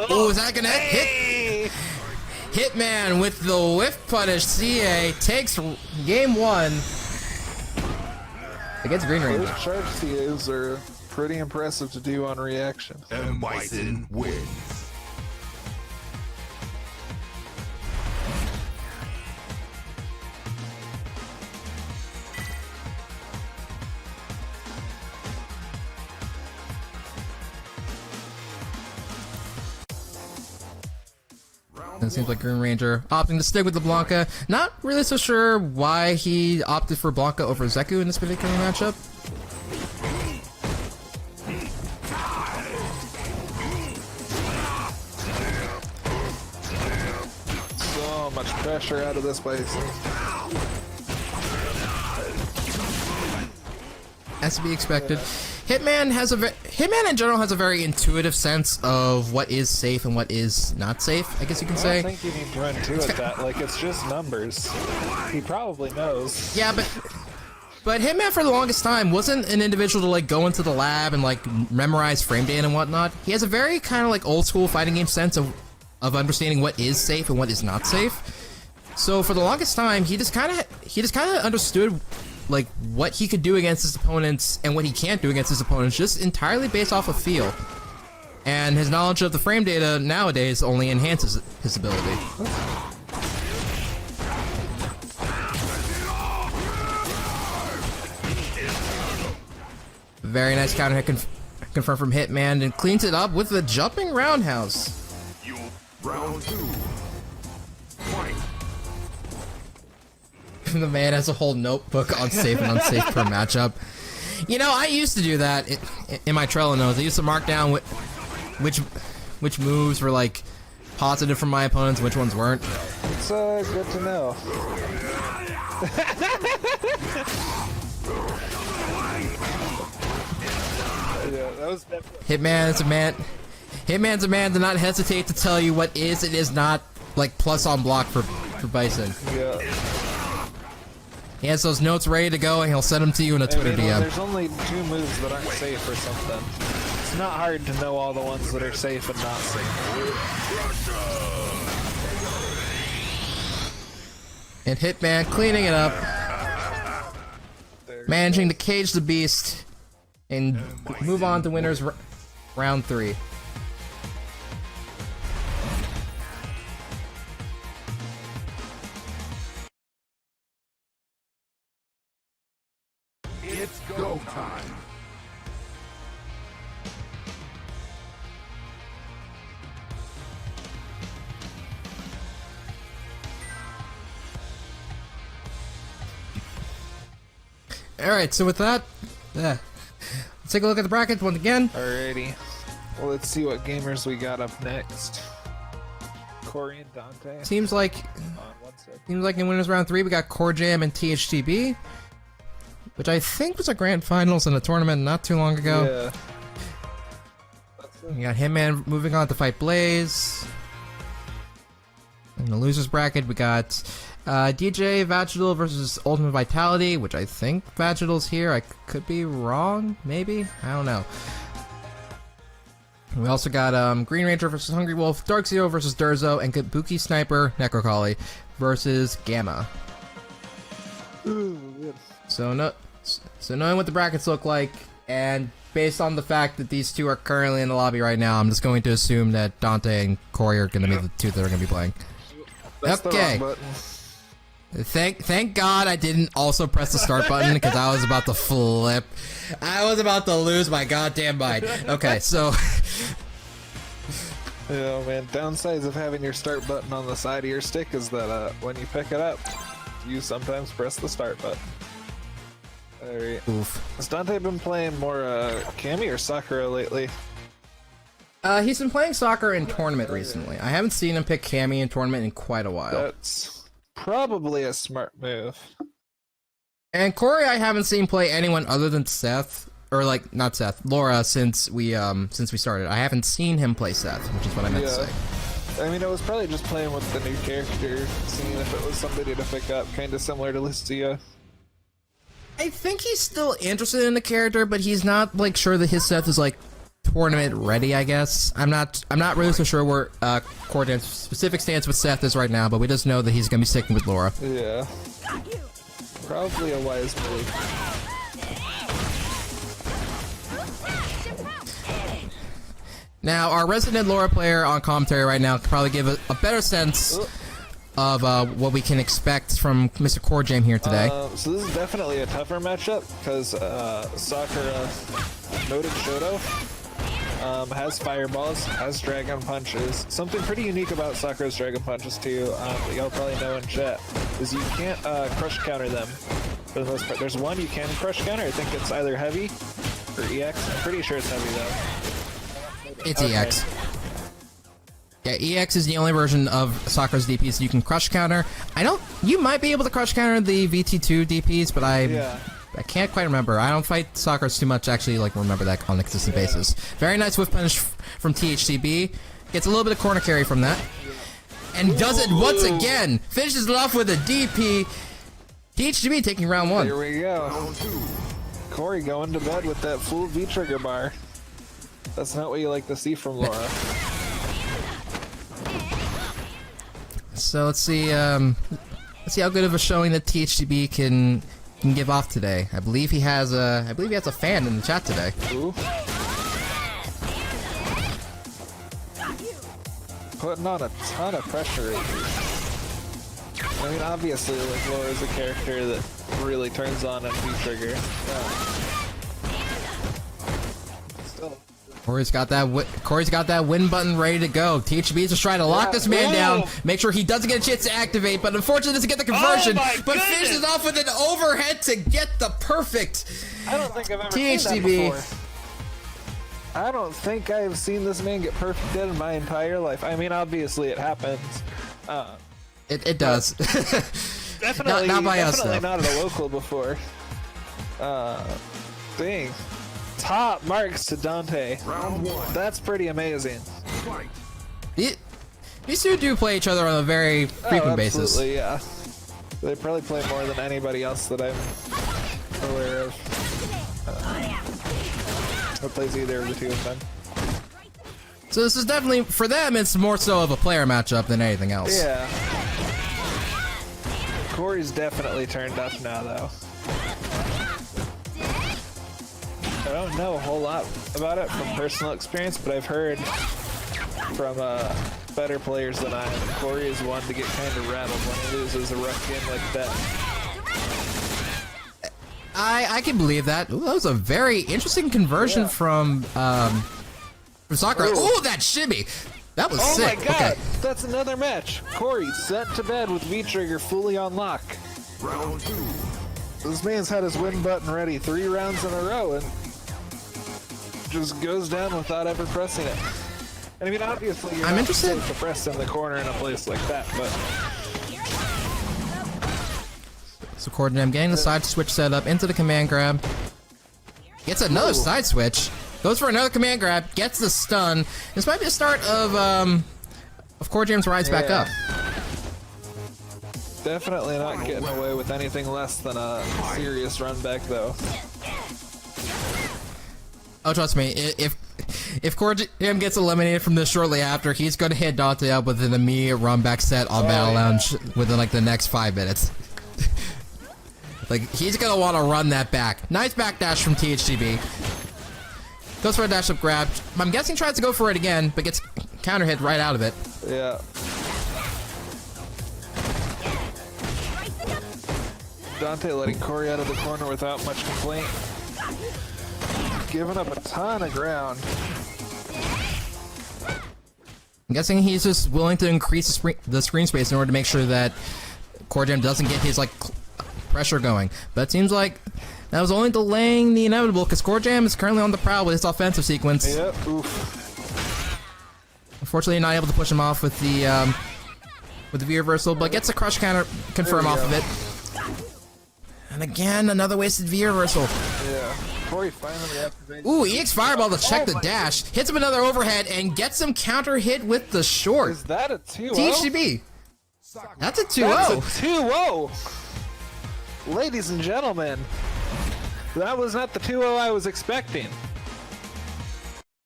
S1: Oh, is that gonna hit? Hitman with the whiff punish. CA takes game 1 against Green Ranger.
S5: Those charge CAs are pretty impressive to do on reaction.
S3: And Bison wins.
S1: It seems like Green Ranger opting to stick with the Blanka. Not really so sure why he opted for Blanka over Zeku in this particular matchup.
S5: So much pressure out of this Bison.
S1: As to be expected. Hitman in general has a very intuitive sense of what is safe and what is not safe, I guess you can
S5: I
S1: say.
S5: don't think you need to intuit that. Like, it's just numbers. He probably knows.
S1: Yeah, but Hitman for the longest time wasn't an individual to like go into the lab and like memorize frame data and whatnot. He has a very kind of like old school fighting game sense of understanding what is safe and what is not safe. So for the longest time, he just kind of understood like what he could do against his opponents and what he can't do against his opponents, just entirely based off of feel. And his knowledge of the frame data nowadays only enhances his ability. Very nice counter hit confirmed from Hitman and cleans it up with the jumping roundhouse.
S3: Round 2. Fight.
S1: The man has a whole notebook on safe and unsafe per matchup. You know, I used to do that in my Trello notes. I used to mark down which moves were like positive from my opponents, which ones weren't.
S5: It's good to know. Yeah, that was definitely.
S1: Hitman's a man. Do not hesitate to tell you what is and is not like plus on block for Bison.
S5: Yeah.
S1: He has those notes ready to go, and he'll send them to you in a Twitter DM.
S5: There's only 2 moves that aren't safe or something. It's not hard to know all the ones that are safe and not safe.
S1: And Hitman cleaning it up, managing to cage the beast, and move on to winners round 3.
S3: It's go time.
S1: Alright, so with that, let's take a look at the brackets once again.
S5: Alrighty. Well, let's see what gamers we got up next. Corey and Dante.
S1: Seems like in winners round 3 we got Corjam and THTB, which I think was a grand finals in a tournament not too long ago.
S5: Yeah.
S1: We got Hitman moving on to fight Blaze. In the losers bracket, we got DJ Vagital versus UltimateVitality, which I think Vagital's here. I could be wrong, maybe? I don't know. We also got Green Ranger versus Hungry Wolf, DarkZero versus Durzo, and Kabuki Sniper Nekrocalli versus Gamma. So knowing what the brackets look like, and based on the fact that these two are currently in the lobby right now, I'm just going to assume that Dante and Corey are going to be the two that are going to be playing.
S5: That's
S1: Okay.
S5: the wrong button.
S1: Thank God I didn't also press the start button because I was about to flip. I was about to lose my goddamn mind. Okay, so
S5: Yeah, man. Downsides of having your start button on the side of your stick is that when you pick it up, you sometimes press the start button. Alright.
S1: oof.
S5: Has Dante been playing more Cammy or Sakura lately?
S1: He's been playing soccer in tournament recently. I haven't seen him pick Cammy in tournament in quite a while.
S5: That's probably a smart move.
S1: And Corey, I haven't seen play anyone other than Seth, or like not Seth, Laura, since we started. I haven't seen him play Seth, which is what I meant to say.
S5: I mean, I was probably just playing with the new character, seeing if it was somebody to pick up, kind of similar to Lucia.
S1: I think he's still interested in the character, but he's not like sure that his Seth is like tournament ready. I guess I'm not really so sure where Corjam's specific stance with Seth is right now, but we just know that he's gonna be sticking with Laura.
S5: Yeah, probably a wise move.
S1: Now, our resident Laura player on commentary right now can probably give a better sense of what we can expect from Mr. Corjam here today.
S5: So this is definitely a tougher matchup because Sakura, noted Shoto, has fireballs, has dragon punches. Something pretty unique about Sakura's dragon punches too, that y'all probably know in chat, is you can't crush counter them for the most part. There's one you can crush counter. I think it's either heavy or EX. I'm pretty sure it's heavy though.
S1: It's EX. Yeah, EX is the only version of Sakura's DPs you can crush counter. You might be able to crush counter the VT2 DPs, but I can't quite remember. I don't fight Sakura's too much to actually like remember that on a consistent basis. Very nice whiff punish from THTB. Gets a little bit of corner carry from that. And does it once again. Finishes it off with a DP. THTB taking round 1.
S5: Here we go. Corey going to bed with that full V-trigger bar. That's not what you like to see from Laura.
S1: So let's see how good of a showing that THTB can give off today. I believe he has a fan in the chat today.
S5: Ooh. Putting on a ton of pressure right here. I mean, obviously, like Laura's a character that really turns on V-trigger. Still.
S1: Corey's got that win button ready to go. THB is just trying to lock this man down, make sure he doesn't get a chance to activate, but unfortunately doesn't get the conversion. But finishes off with an overhead to get the perfect.
S5: I don't think I've ever seen that before. I don't think I've seen this man get perfect dead in my entire life. I mean, obviously it happens.
S1: It does.
S5: Definitely
S1: not by us, though.
S5: Not at a local before. Dang. Top marks to Dante.
S3: Round 1.
S5: That's pretty amazing.
S3: Fight.
S1: These two do play each other on a very frequent basis.
S5: Absolutely, yeah. They probably play more than anybody else that I'm aware of. That plays either of the two of them.
S1: So this is definitely, for them, it's more so of a player matchup than anything else.
S5: Yeah. Corey's definitely turned up now, though. I don't know a whole lot about it from personal experience, but I've heard from better players than I am. Corey is one to get kind of rattled when he loses a rough game like that.
S1: I can believe that. Ooh, that was a very interesting conversion from Sakura. Oh, that shimmy! That was sick.
S5: Oh my god,
S1: okay.
S5: That's another match. Corey sent to bed with V-trigger fully on lock.
S3: Round 2.
S5: This man's had his win button ready 3 rounds in a row and just goes down without ever pressing it. And I mean, obviously, you're not
S1: interested
S5: supposed to press in the corner in a place like that, but
S1: so Corjam getting the side switch set up into the command grab. Gets another side switch. Goes for another command grab. Gets the stun. This might be the start of Corjam's rise back up.
S5: Definitely not getting away with anything less than a serious run back, though.
S1: Oh, trust me, if Corjam gets eliminated from this shortly after, he's going to hit Dante up with an immediate run back set on Battle Lounge within like the next 5 minutes. Like, he's going to want to run that back. Nice backdash from THTB. Goes for a dash up grab. I'm guessing tries to go for it again, but gets counter hit right out of it.
S5: Yeah. Dante letting Corey out of the corner without much complaint. Giving up a ton of ground.
S1: I'm guessing he's just willing to increase the screen space in order to make sure that Corjam doesn't get his like pressure going. But it seems like that was only delaying the inevitable because Corjam is currently on the prowl with his offensive sequence.
S5: Yep. Oof.
S1: Unfortunately, not able to push him off with the with the V reversal, but gets a crush counter confirm off of it. And again, another wasted V reversal.
S5: Yeah. Corey finally activated.
S1: Ooh, EX Fireball to check the dash. Hits him another overhead and gets him counter hit with the short.
S5: Is that a 2-0?
S1: THTB. That's a 2-0.
S5: That's a 2-0. Ladies and gentlemen, that was not the 2-0 I was expecting.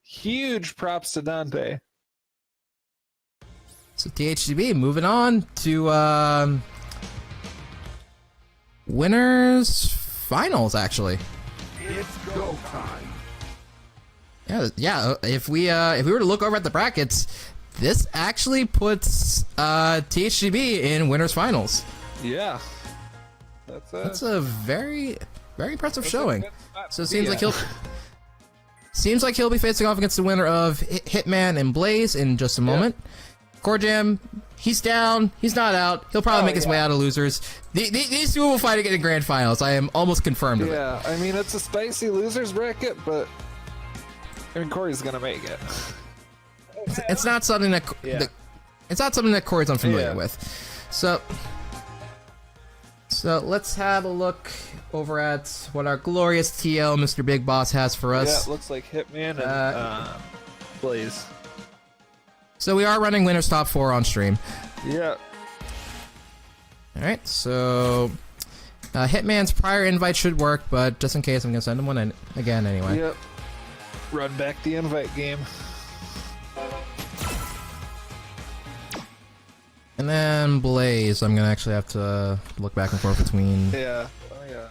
S5: Huge props to Dante.
S1: So THTB moving on to winners finals actually.
S3: It's go time.
S1: Yeah. If we were to look over at the brackets, this actually puts THTB in winners finals.
S5: Yeah.
S1: That's a very impressive showing. So it seems
S5: Yeah.
S1: like he'll be facing off against the winner of Hitman and Blaze in just a moment. Corjam, he's down. He's not out. He'll probably make his way out of losers. These two will fight again in grand finals. I am almost confirmed of it.
S5: Yeah, I mean, it's a spicy losers bracket, but I mean, Corey's gonna make it.
S1: It's not something that it's not something that Corey's unfamiliar with. So let's have a look over at what our glorious TL Mr. Big Boss has for us.
S5: Yeah, it looks like Hitman and Blaze.
S1: So we are running winners top 4 on stream.
S5: Yeah.
S1: All right, so Hitman's prior invite should work, but just in case, I'm gonna send him one again anyway.
S5: Yep. Run back the invite game.
S1: And then Blaze, I'm gonna actually have to look back and forth between
S5: Yeah. Oh yeah.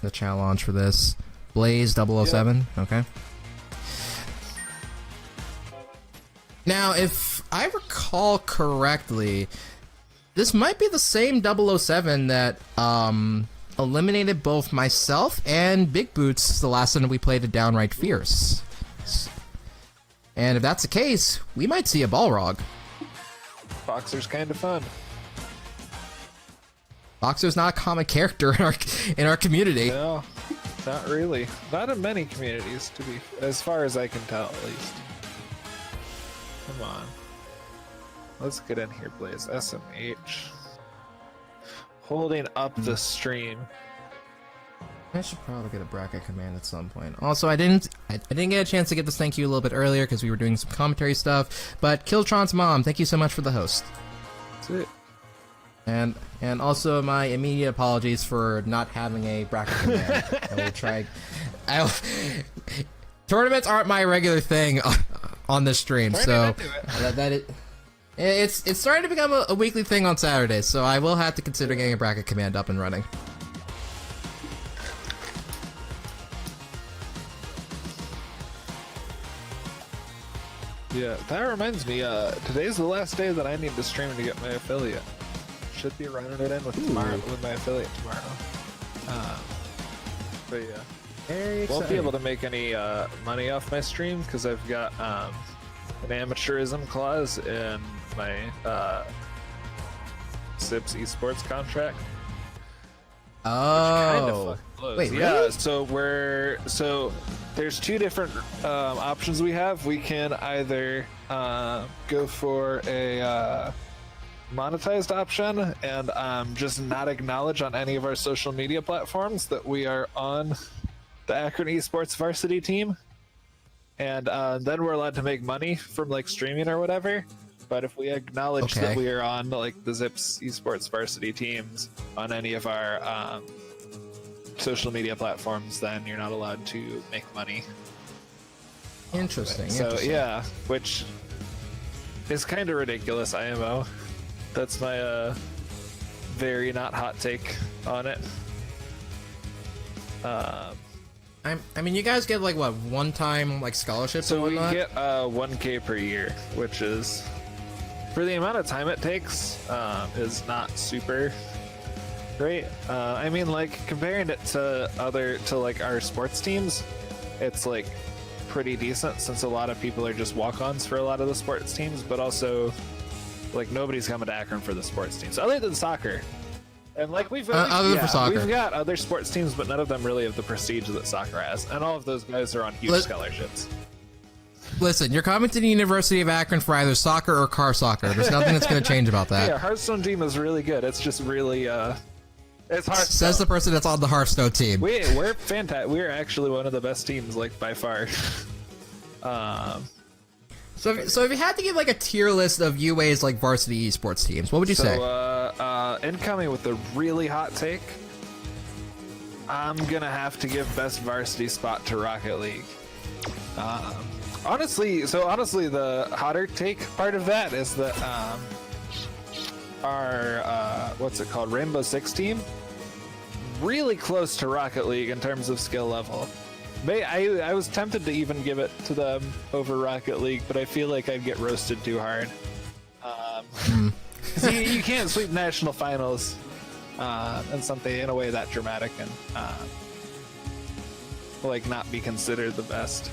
S1: the challenge for this. Blaze 007. Okay. Now, if I recall correctly, this might be the same 007 that eliminated both myself and Big Boots the last time we played a Downright Fierce. And if that's the case, we might see a Balrog.
S5: Boxer's kind of fun.
S1: Boxer's not a common character in our community.
S5: No, not really. Not in many communities, as far as I can tell, at least. Come on. Let's get in here, Blaze. SMH. Holding up the stream.
S1: I should probably get a bracket command at some point. Also, I didn't get a chance to get this thank you a little bit earlier because we were doing some commentary stuff. But Killtron's mom, thank you so much for the host.
S5: That's it.
S1: And also my immediate apologies for not having a bracket command. I will try. Tournaments aren't my regular thing on this stream, so it's starting to become a weekly thing on Saturdays. So I will have to consider getting a bracket command up and running.
S5: Yeah, that reminds me, today's the last day that I need to stream to get my affiliate. Should be running it in with my affiliate tomorrow. But yeah.
S1: Very exciting.
S5: Won't be able to make any money off my stream because I've got an amateurism clause in my SIPS esports contract.
S1: Oh, wait,
S5: yeah.
S1: really?
S5: So there's two different options we have. We can either go for a monetized option and just not acknowledge on any of our social media platforms that we are on the Akron Esports varsity team, and then we're allowed to make money from like streaming or whatever. But if we acknowledge that we are on like the Zips Esports varsity teams on any of our social media platforms, then you're not allowed to make money.
S1: Interesting.
S5: So yeah, which is kind of ridiculous. IMO. That's my very not hot take on it.
S1: I mean, you guys get like what, one-time like scholarships
S5: So
S1: and
S5: we
S1: whatnot?
S5: get 1K per year, which is, for the amount of time it takes, is not super great. I mean, like comparing it to like our sports teams, it's like pretty decent since a lot of people are just walk-ons for a lot of the sports teams, but also like nobody's coming to Akron for the sports teams other than soccer. And like we've
S1: for soccer.
S5: We've got other sports teams, but none of them really have the prestige that soccer has. And all of those guys are on huge scholarships.
S1: Listen, you're coming to the University of Akron for either soccer or car soccer. There's nothing that's going to change about that.
S5: Yeah, Hearthstone team is really good. It's just really it's Hearthstone.
S1: Says the person that's on the Hearthstone team.
S5: We're fantastic. We're actually one of the best teams, like by far.
S1: So if you had to give like a tier list of UA's like varsity esports teams, what would you say?
S5: Incoming with a really hot take, I'm gonna have to give best varsity spot to Rocket League. Honestly, the hotter take part of that is that our what's it called, Rainbow Six team, really close to Rocket League in terms of skill level. I was tempted to even give it to them over Rocket League, but I feel like I'd get roasted too hard. You can't sweep national finals and something in a way that dramatic and like not be considered the best.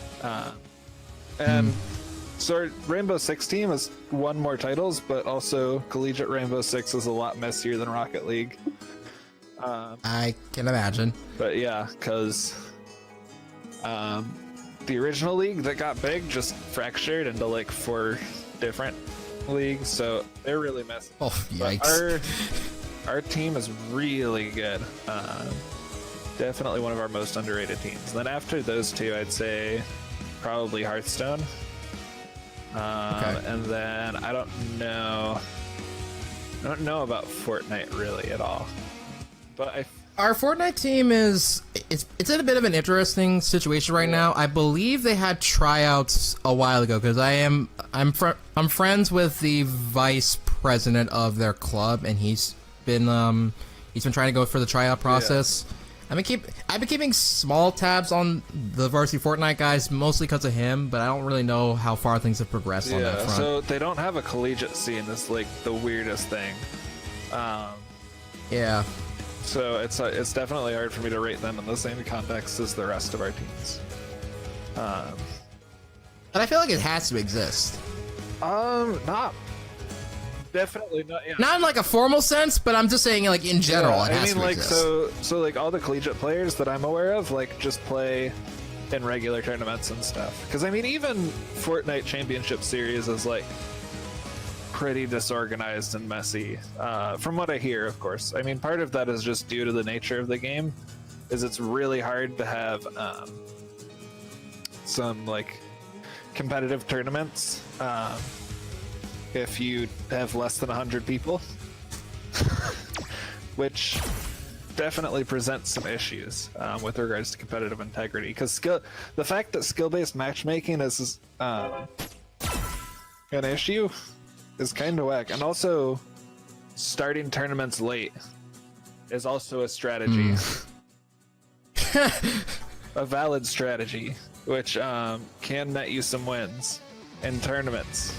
S5: So Rainbow Six team has won more titles, but also collegiate Rainbow Six is a lot messier than Rocket League.
S1: I can imagine.
S5: But yeah, because the original league that got big just fractured into like 4 different leagues, so they're really messy.
S1: Oh, yikes.
S5: But our team is really good. Definitely one of our most underrated teams. And then after those two, I'd say probably Hearthstone.
S1: Okay.
S5: And then I don't know about Fortnite really at all. But
S1: Our Fortnite team it's in a bit of an interesting situation right now. I believe they had tryouts a while ago because I'm friends with the vice president of their club, and he's been trying to go for the tryout process. Yeah. I've been keeping small tabs on the varsity Fortnite guys, mostly because of him, but I don't really know how far things have progressed on that front.
S5: So they don't have a collegiate scene. That's like the weirdest thing.
S1: Yeah.
S5: So it's definitely hard for me to rate them in the same context as the rest of our teams.
S1: But I feel like it has to exist.
S5: Definitely not. Yeah.
S1: Not in like a formal sense, but I'm just saying like in general.
S5: Yeah,
S1: it has to
S5: exist. So like all the collegiate players that I'm aware of, like just play in regular tournaments and stuff. Because I mean, even Fortnite Championship Series is like pretty disorganized and messy, from what I hear, of course. I mean, part of that is just due to the nature of the game, is it's really hard to have some like competitive tournaments if you have less than 100 people, which definitely presents some issues with regards to competitive integrity. Because the fact that skill-based matchmaking is an issue is kind of whack. And also, starting tournaments late is also a strategy. A valid strategy, which can net you some wins in tournaments.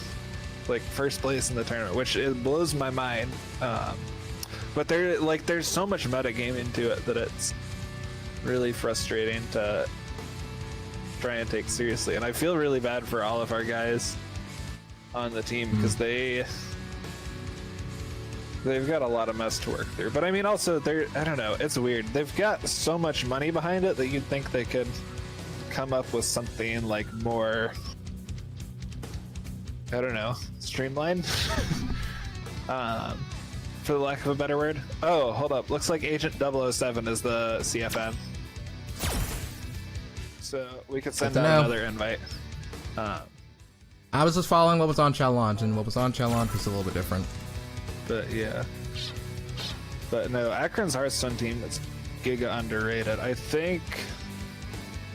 S5: Like first place in the tournament, which it blows my mind. But there's so much metagaming to it that it's really frustrating to try and take seriously. And I feel really bad for all of our guys on the team because they've got a lot of mess to work through. But I mean, also I don't know, it's weird. They've got so much money behind it that you'd think they could come up with something like more, I don't know, streamlined, for the lack of a better word. Oh, hold up. Looks like Agent 007 is the CFM. So we could send out another invite.
S1: I was just following what was on Challenge, and what was on Challenge was a little bit different.
S5: But yeah. But no, Akron's Hearthstone team is giga underrated. I think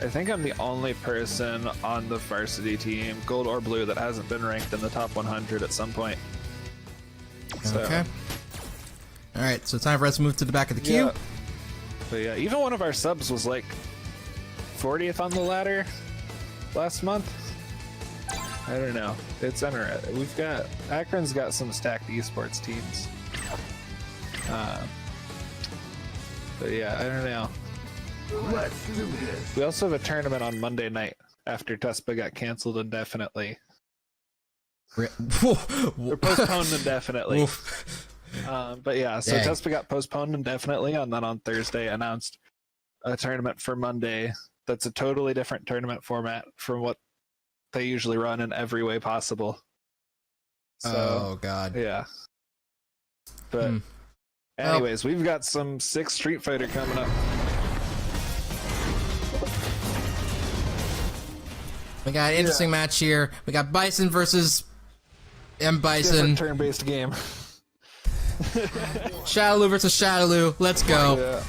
S5: I'm the only person on the varsity team, gold or blue, that hasn't been ranked in the top 100 at some point. So,
S1: okay. All right, so time for us to move to the back of the queue.
S5: Yeah. But yeah, even one of our subs was like 40th on the ladder last month. I don't know. It's interesting. Akron's got some stacked esports teams. But yeah, I don't know.
S3: Let's do this.
S5: We also have a tournament on Monday night after THTB got canceled indefinitely. Or postponed indefinitely. But yeah, so THTB got postponed indefinitely, and then on Thursday announced a tournament for Monday that's a totally different tournament format from what they usually run in every way possible. So,
S1: Oh god.
S5: yeah. But anyways, we've got some 6 Street Fighter coming up.
S1: We got an interesting match here. We got Bison versus Bison.
S5: Different turn-based game.
S1: Shadaloo versus Shadaloo. Let's go.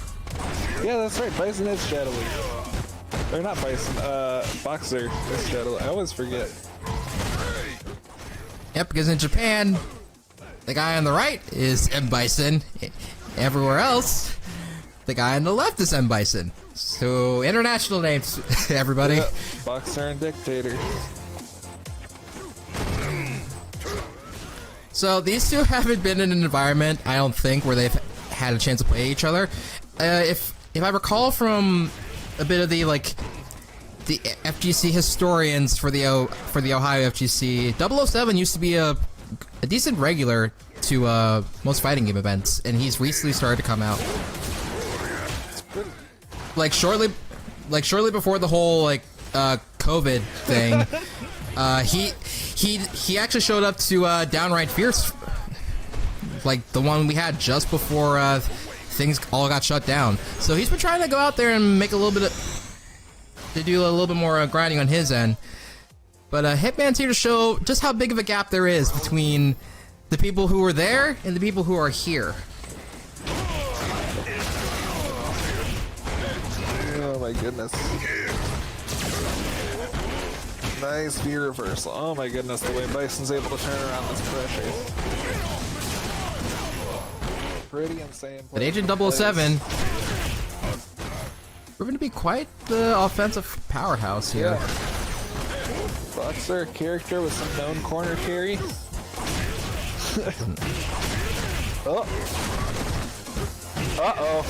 S5: Yeah, that's right. Bison is Shadaloo. Or not Bison. Boxer is Shadaloo. I always forget.
S1: Yep, because in Japan, the guy on the right is Bison. Everywhere else, the guy on the left is Bison. So, international names, everybody.
S5: Yep. Boxer and Dictator.
S1: So, these two haven't been in an environment, I don't think, where they've had a chance to play each other. If I recall from a bit of the, like, the FGC historians for the Ohio FGC, 007 used to be a decent regular to most fighting game events, and he's recently started to come out. Like shortly before the whole like COVID thing, he actually showed up to Downright Fierce, like the one we had just before things all got shut down. So he's been trying to go out there and make a little bit to do a little bit more grinding on his end. But Hitman's here to show just how big of a gap there is between the people who are there and the people who are here.
S5: Oh my goodness. Nice V reversal. Oh my goodness, the way Bison's able to turn around this pressure. Pretty insane.
S1: But Agent 007 proving to be quite the offensive powerhouse here.
S5: Yeah. Boxer, a character with some known corner carry. Oh. Uh-oh.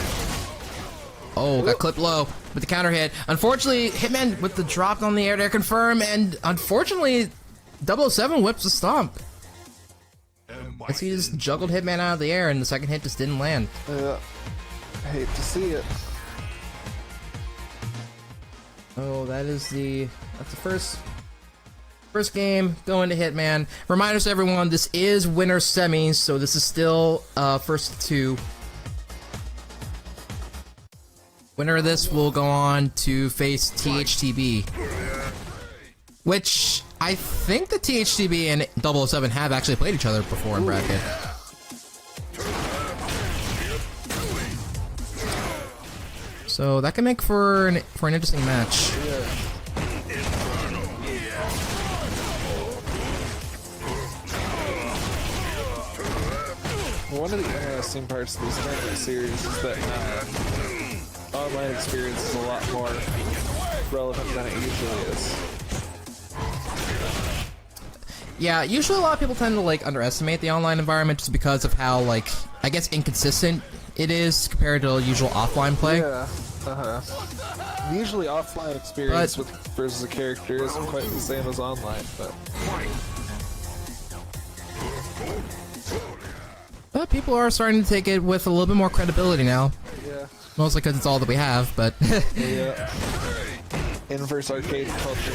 S1: Oh, got clipped low with the counter hit. Unfortunately, Hitman with the drop on the air confirm, and unfortunately, 007 whips the stomp. As he just juggled Hitman out of the air, and the second hit just didn't land.
S5: Yeah. I hate to see it.
S1: Oh, that's the first game going to Hitman. Reminders to everyone, this is winner semis, so this is still first two. Winner of this will go on to face THTB, which I think the THTB and 007 have actually played each other before in bracket. So that can make for an interesting match.
S5: One of the interesting parts of this tournament series is that online experience is a lot more relevant than it usually is.
S1: Yeah, usually a lot of people tend to like underestimate the online environment just because of how like I guess inconsistent it is compared to usual offline play.
S5: Yeah. Usually offline experience versus a character isn't quite the same as online,
S1: But people are starting to take it with a little bit more credibility now.
S5: yeah.
S1: Mostly because it's all that we have, but...
S5: Yeah. Inverse arcade culture.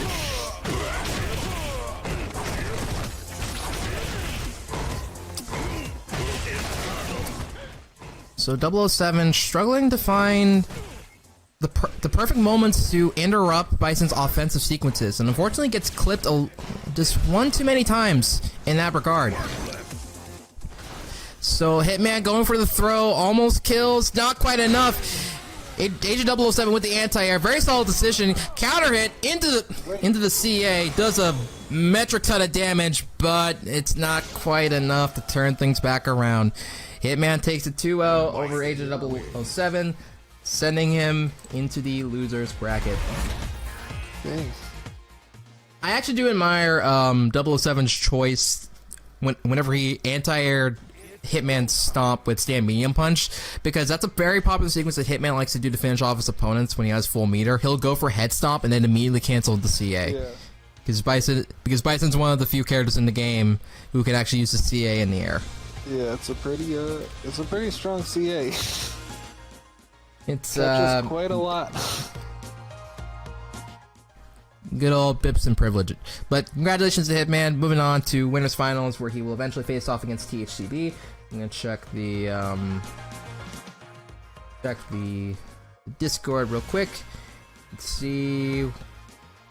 S1: So 007 struggling to find the perfect moments to interrupt Bison's offensive sequences, and unfortunately gets clipped just one too many times in that regard. So Hitman going for the throw, almost kills, not quite enough. Agent 007 with the anti-air, very solid decision. Counter hit into the CA, does a metric ton of damage, but it's not quite enough to turn things back around. Hitman takes it 2-0 over Agent 007, sending him into the losers bracket.
S5: Dang.
S1: I actually do admire 007's choice whenever he anti-aired Hitman's stomp with stand medium punch, because that's a very popular sequence that Hitman likes to do to finish off his opponents when he has full meter. He'll go for head stomp and then immediately cancel the CA.
S5: Yeah.
S1: Because Bison's one of the few characters in the game who can actually use the CA in the air.
S5: Yeah, it's a pretty strong CA.
S1: It's
S5: Touches quite a lot.
S1: Good old Bips and privilege. But congratulations to Hitman. Moving on to winners finals, where he will eventually face off against THTB. I'm gonna check the Discord real quick. Let's see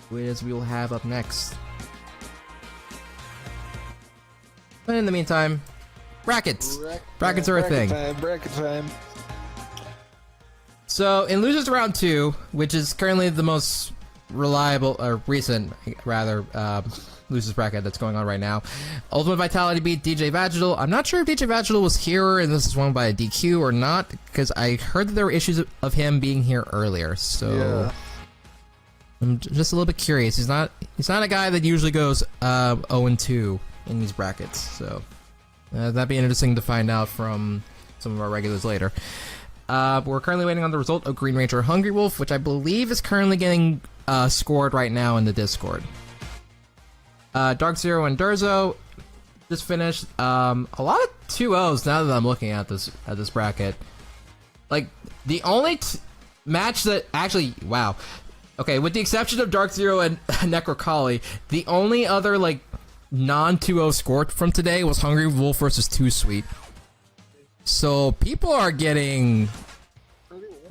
S1: what it is we will have up next. But in the meantime, brackets. Brackets are a thing.
S5: Bracket time.
S1: So in losers round 2, which is currently the most reliable or recent rather losers bracket that's going on right now, Ultimate Vitality beat DJ Vaginal. I'm not sure if DJ Vaginal was here and this is won by a DQ or not, because I heard that there were issues of him being here earlier. So yeah. I'm just a little bit curious. He's not a guy that usually goes 0-2 in these brackets. So that'd be interesting to find out from some of our regulars later. We're currently waiting on the result of Green Ranger Hungry Wolf, which I believe is currently getting scored right now in the Discord. DarkZero and Durzo just finished. A lot of 2-0s now that I'm looking at this bracket. Like the only match that actually, wow. Okay, with the exception of DarkZero and Nekrocalli, the only other like non-2-0 score from today was Hungry Wolf versus Too Sweet. So people are getting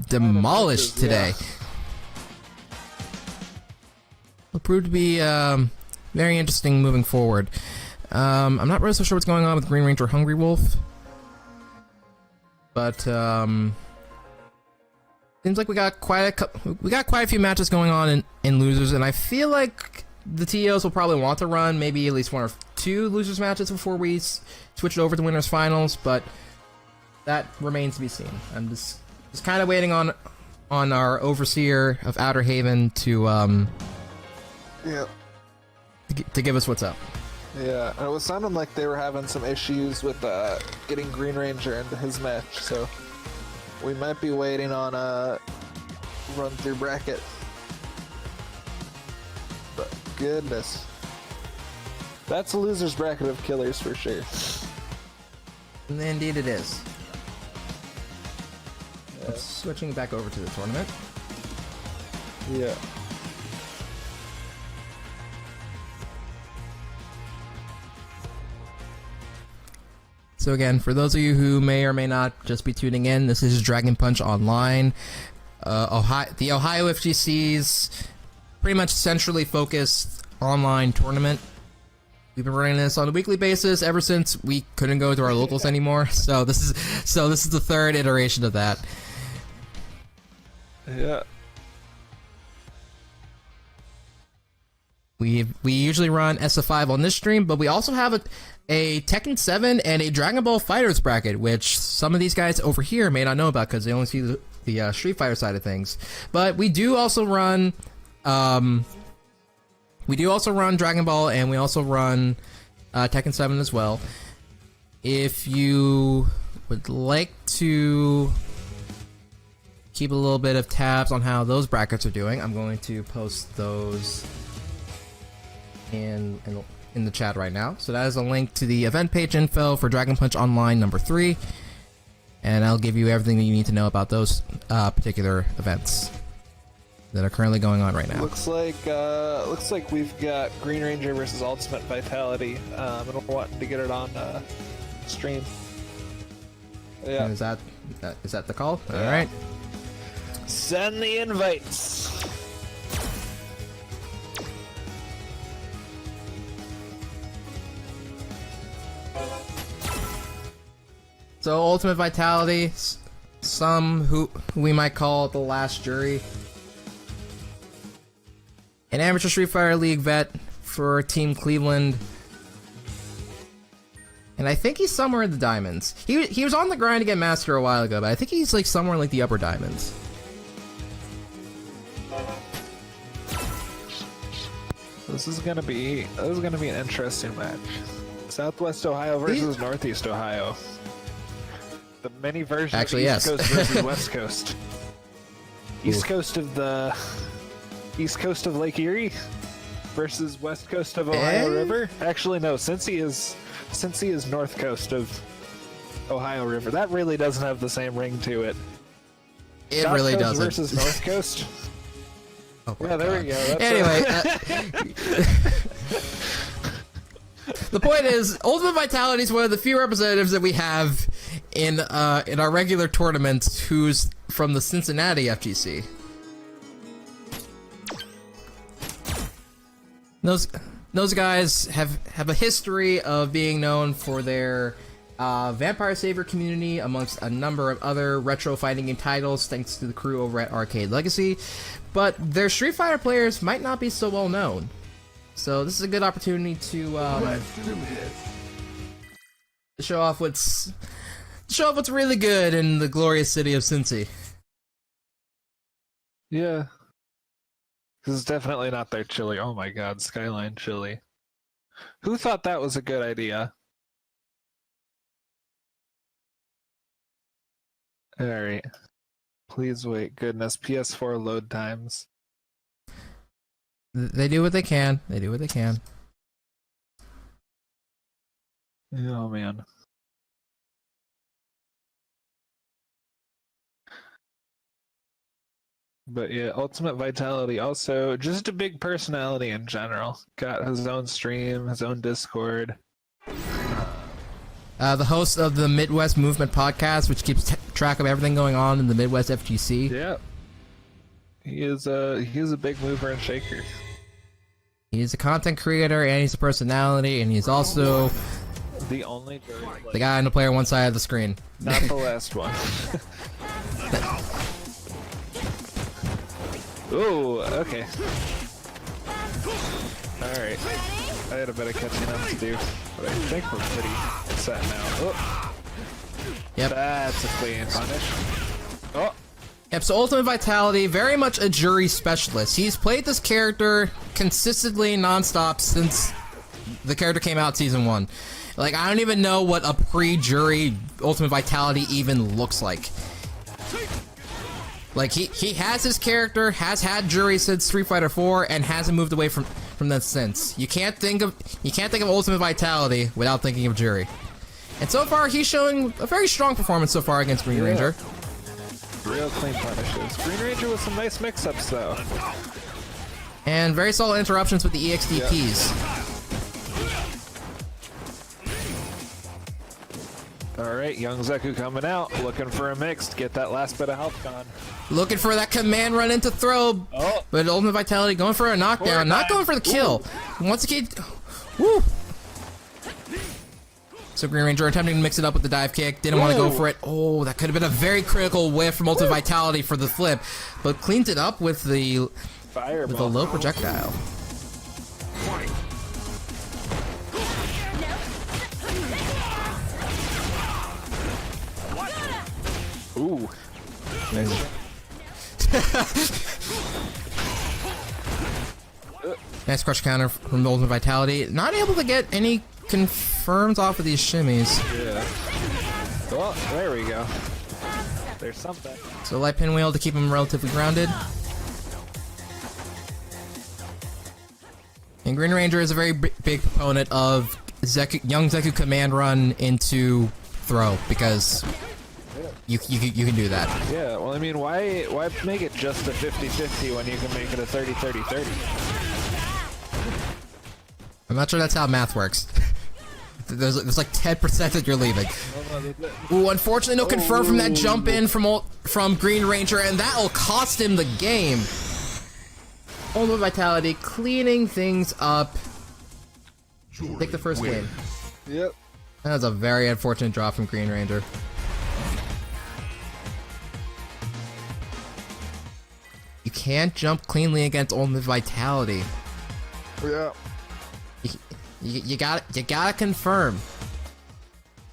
S1: demolished today. Will prove to be very interesting moving forward. I'm not really so sure what's going on with Green Ranger Hungry Wolf, but seems like we got quite a few matches going on in losers, and I feel like the TOs will probably want to run maybe at least 1 or 2 losers matches before we switch it over to winners finals, but that remains to be seen. I'm just kind of waiting on our overseer of Outer Haven to give us what's up.
S5: Yeah, and it was sounding like they were having some issues with getting Green Ranger into his match, so we might be waiting on a run through bracket. But goodness, that's a loser's bracket of killers for sure.
S1: Indeed, it is. Switching back over to the tournament.
S5: Yeah.
S1: So again, for those of you who may or may not just be tuning in, this is Dragon Punch Online. The Ohio FGC's pretty much centrally focused online tournament. We've been running this on a weekly basis ever since we couldn't go to our locals anymore. So this is the 3rd iteration of that.
S5: Yeah.
S1: We usually run SF5 on this stream, but we also have a Tekken 7 and a Dragon Ball FighterZ bracket, which some of these guys over here may not know about because they only see the Street Fighter side of things. But we do also run Dragon Ball, and we also run Tekken 7 as well. If you would like to keep a little bit of tabs on how those brackets are doing, I'm going to post those in the chat right now. So that is a link to the event page info for Dragon Punch Online number 3, and I'll give you everything that you need to know about those particular events that are currently going on right now.
S5: Looks like we've got Green Ranger versus Ultimate Vitality, and we're wanting to get it on stream. Yeah.
S1: And is that the call?
S5: Yeah.
S1: All right.
S5: Send the invites.
S1: So Ultimate Vitality, some who we might call the last Juri, an amateur Street Fighter League vet for Team Cleveland, and I think he's somewhere in the diamonds. He was on the grind to get master a while ago, but I think he's like somewhere in like the upper diamonds.
S5: This is gonna be an interesting match. Southwest Ohio versus Northeast Ohio. The many versions
S1: Actually,
S5: of East
S1: yes.
S5: Coast versus West Coast. East Coast of Lake Erie versus West Coast of Ohio River. Actually, no. Since he is North Coast of Ohio River, that really doesn't have the same ring to it.
S1: It
S5: South
S1: really
S5: Coast
S1: doesn't.
S5: versus North Coast.
S1: Oh my
S5: Yeah, there
S1: God.
S5: we go. That's
S1: Anyway, the point is, Ultimate Vitality is one of the few representatives that we have in our regular tournament who's from the Cincinnati FGC. Those guys have a history of being known for their Vampire Savior community amongst a number of other retro fighting game titles thanks to the crew over at Arcade Legacy, but their Street Fighter players might not be so well known. So this is a good opportunity to show off what's really good in the glorious city of Cincy.
S5: Yeah. This is definitely not their chili. Oh my God, Skyline chili. Who thought that was a good idea? Alright. Please wait. Goodness, PS4 load times.
S1: They do what they can. They do what they can.
S5: Oh man. But yeah, Ultimate Vitality also just a big personality in general. Got his own stream, his own Discord.
S1: The host of the Midwest Movement podcast, which keeps track of everything going on in the Midwest FGC.
S5: Yeah. He is a big mover and shaker.
S1: He's a content creator and he's a personality, and he's also
S5: The only
S1: the guy on the player one side of the screen.
S5: not the last one. Ooh, okay. Alright. I had a bit of catching up to do, but I think we're pretty set now. Oh.
S1: Yep.
S5: That's a clean punish. Oh.
S1: Yep, so Ultimate Vitality, very much a Juri specialist. He's played this character consistently, non-stop, since the character came out Season 1. Like, I don't even know what a pre-Juri Ultimate Vitality even looks like. Like, he has his character, has had Juri since Street Fighter 4, and hasn't moved away from that since. You can't think of Ultimate Vitality without thinking of Juri. And so far, he's showing a very strong performance so far against Green Ranger.
S5: Real clean punishes. Green Ranger with some nice mix-ups, though.
S1: And very solid interruptions with the EXDPs.
S5: Alright, young Zeku coming out, looking for a mix to get that last bit of health gone.
S1: Looking for that command run into throw, but Ultimate Vitality going for a knockdown, not going for the kill. Once again, woo! So Green Ranger attempting to mix it up with the dive kick, didn't want to go for it. Oh, that could have been a very critical whiff from Ultimate Vitality for the flip, but cleans it up with the low projectile.
S5: Ooh. Nice.
S1: Nice crush counter from the Ultimate Vitality. Not able to get any confirms off of these shimmies.
S5: Yeah. Well, there we go. There's something.
S1: So light pinwheel to keep him relatively grounded. And Green Ranger is a very big proponent of young Zeku command run into throw, because you can do that.
S5: Yeah, well, I mean, why make it just a 50-50 when you can make it a 30-30-30?
S1: I'm not sure that's how math works. There's like 10% that you're leaving. Ooh, unfortunately, no confirm from that jump in from Green Ranger, and that'll cost him the game. Ultimate Vitality cleaning things up. Take the first game.
S5: Yep.
S1: That was a very unfortunate drop from Green Ranger. You can't jump cleanly against Ultimate Vitality.
S5: Yeah.
S1: You gotta confirm.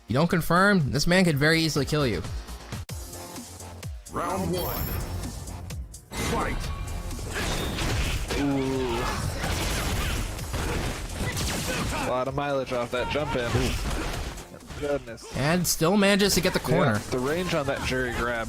S1: You don't confirm, this man could very easily kill you.
S3: Round one. Fight.
S5: Ooh. A lot of mileage off that jump in. Goodness.
S1: And still manages to get the corner.
S5: Yeah, the range on that Juri grab.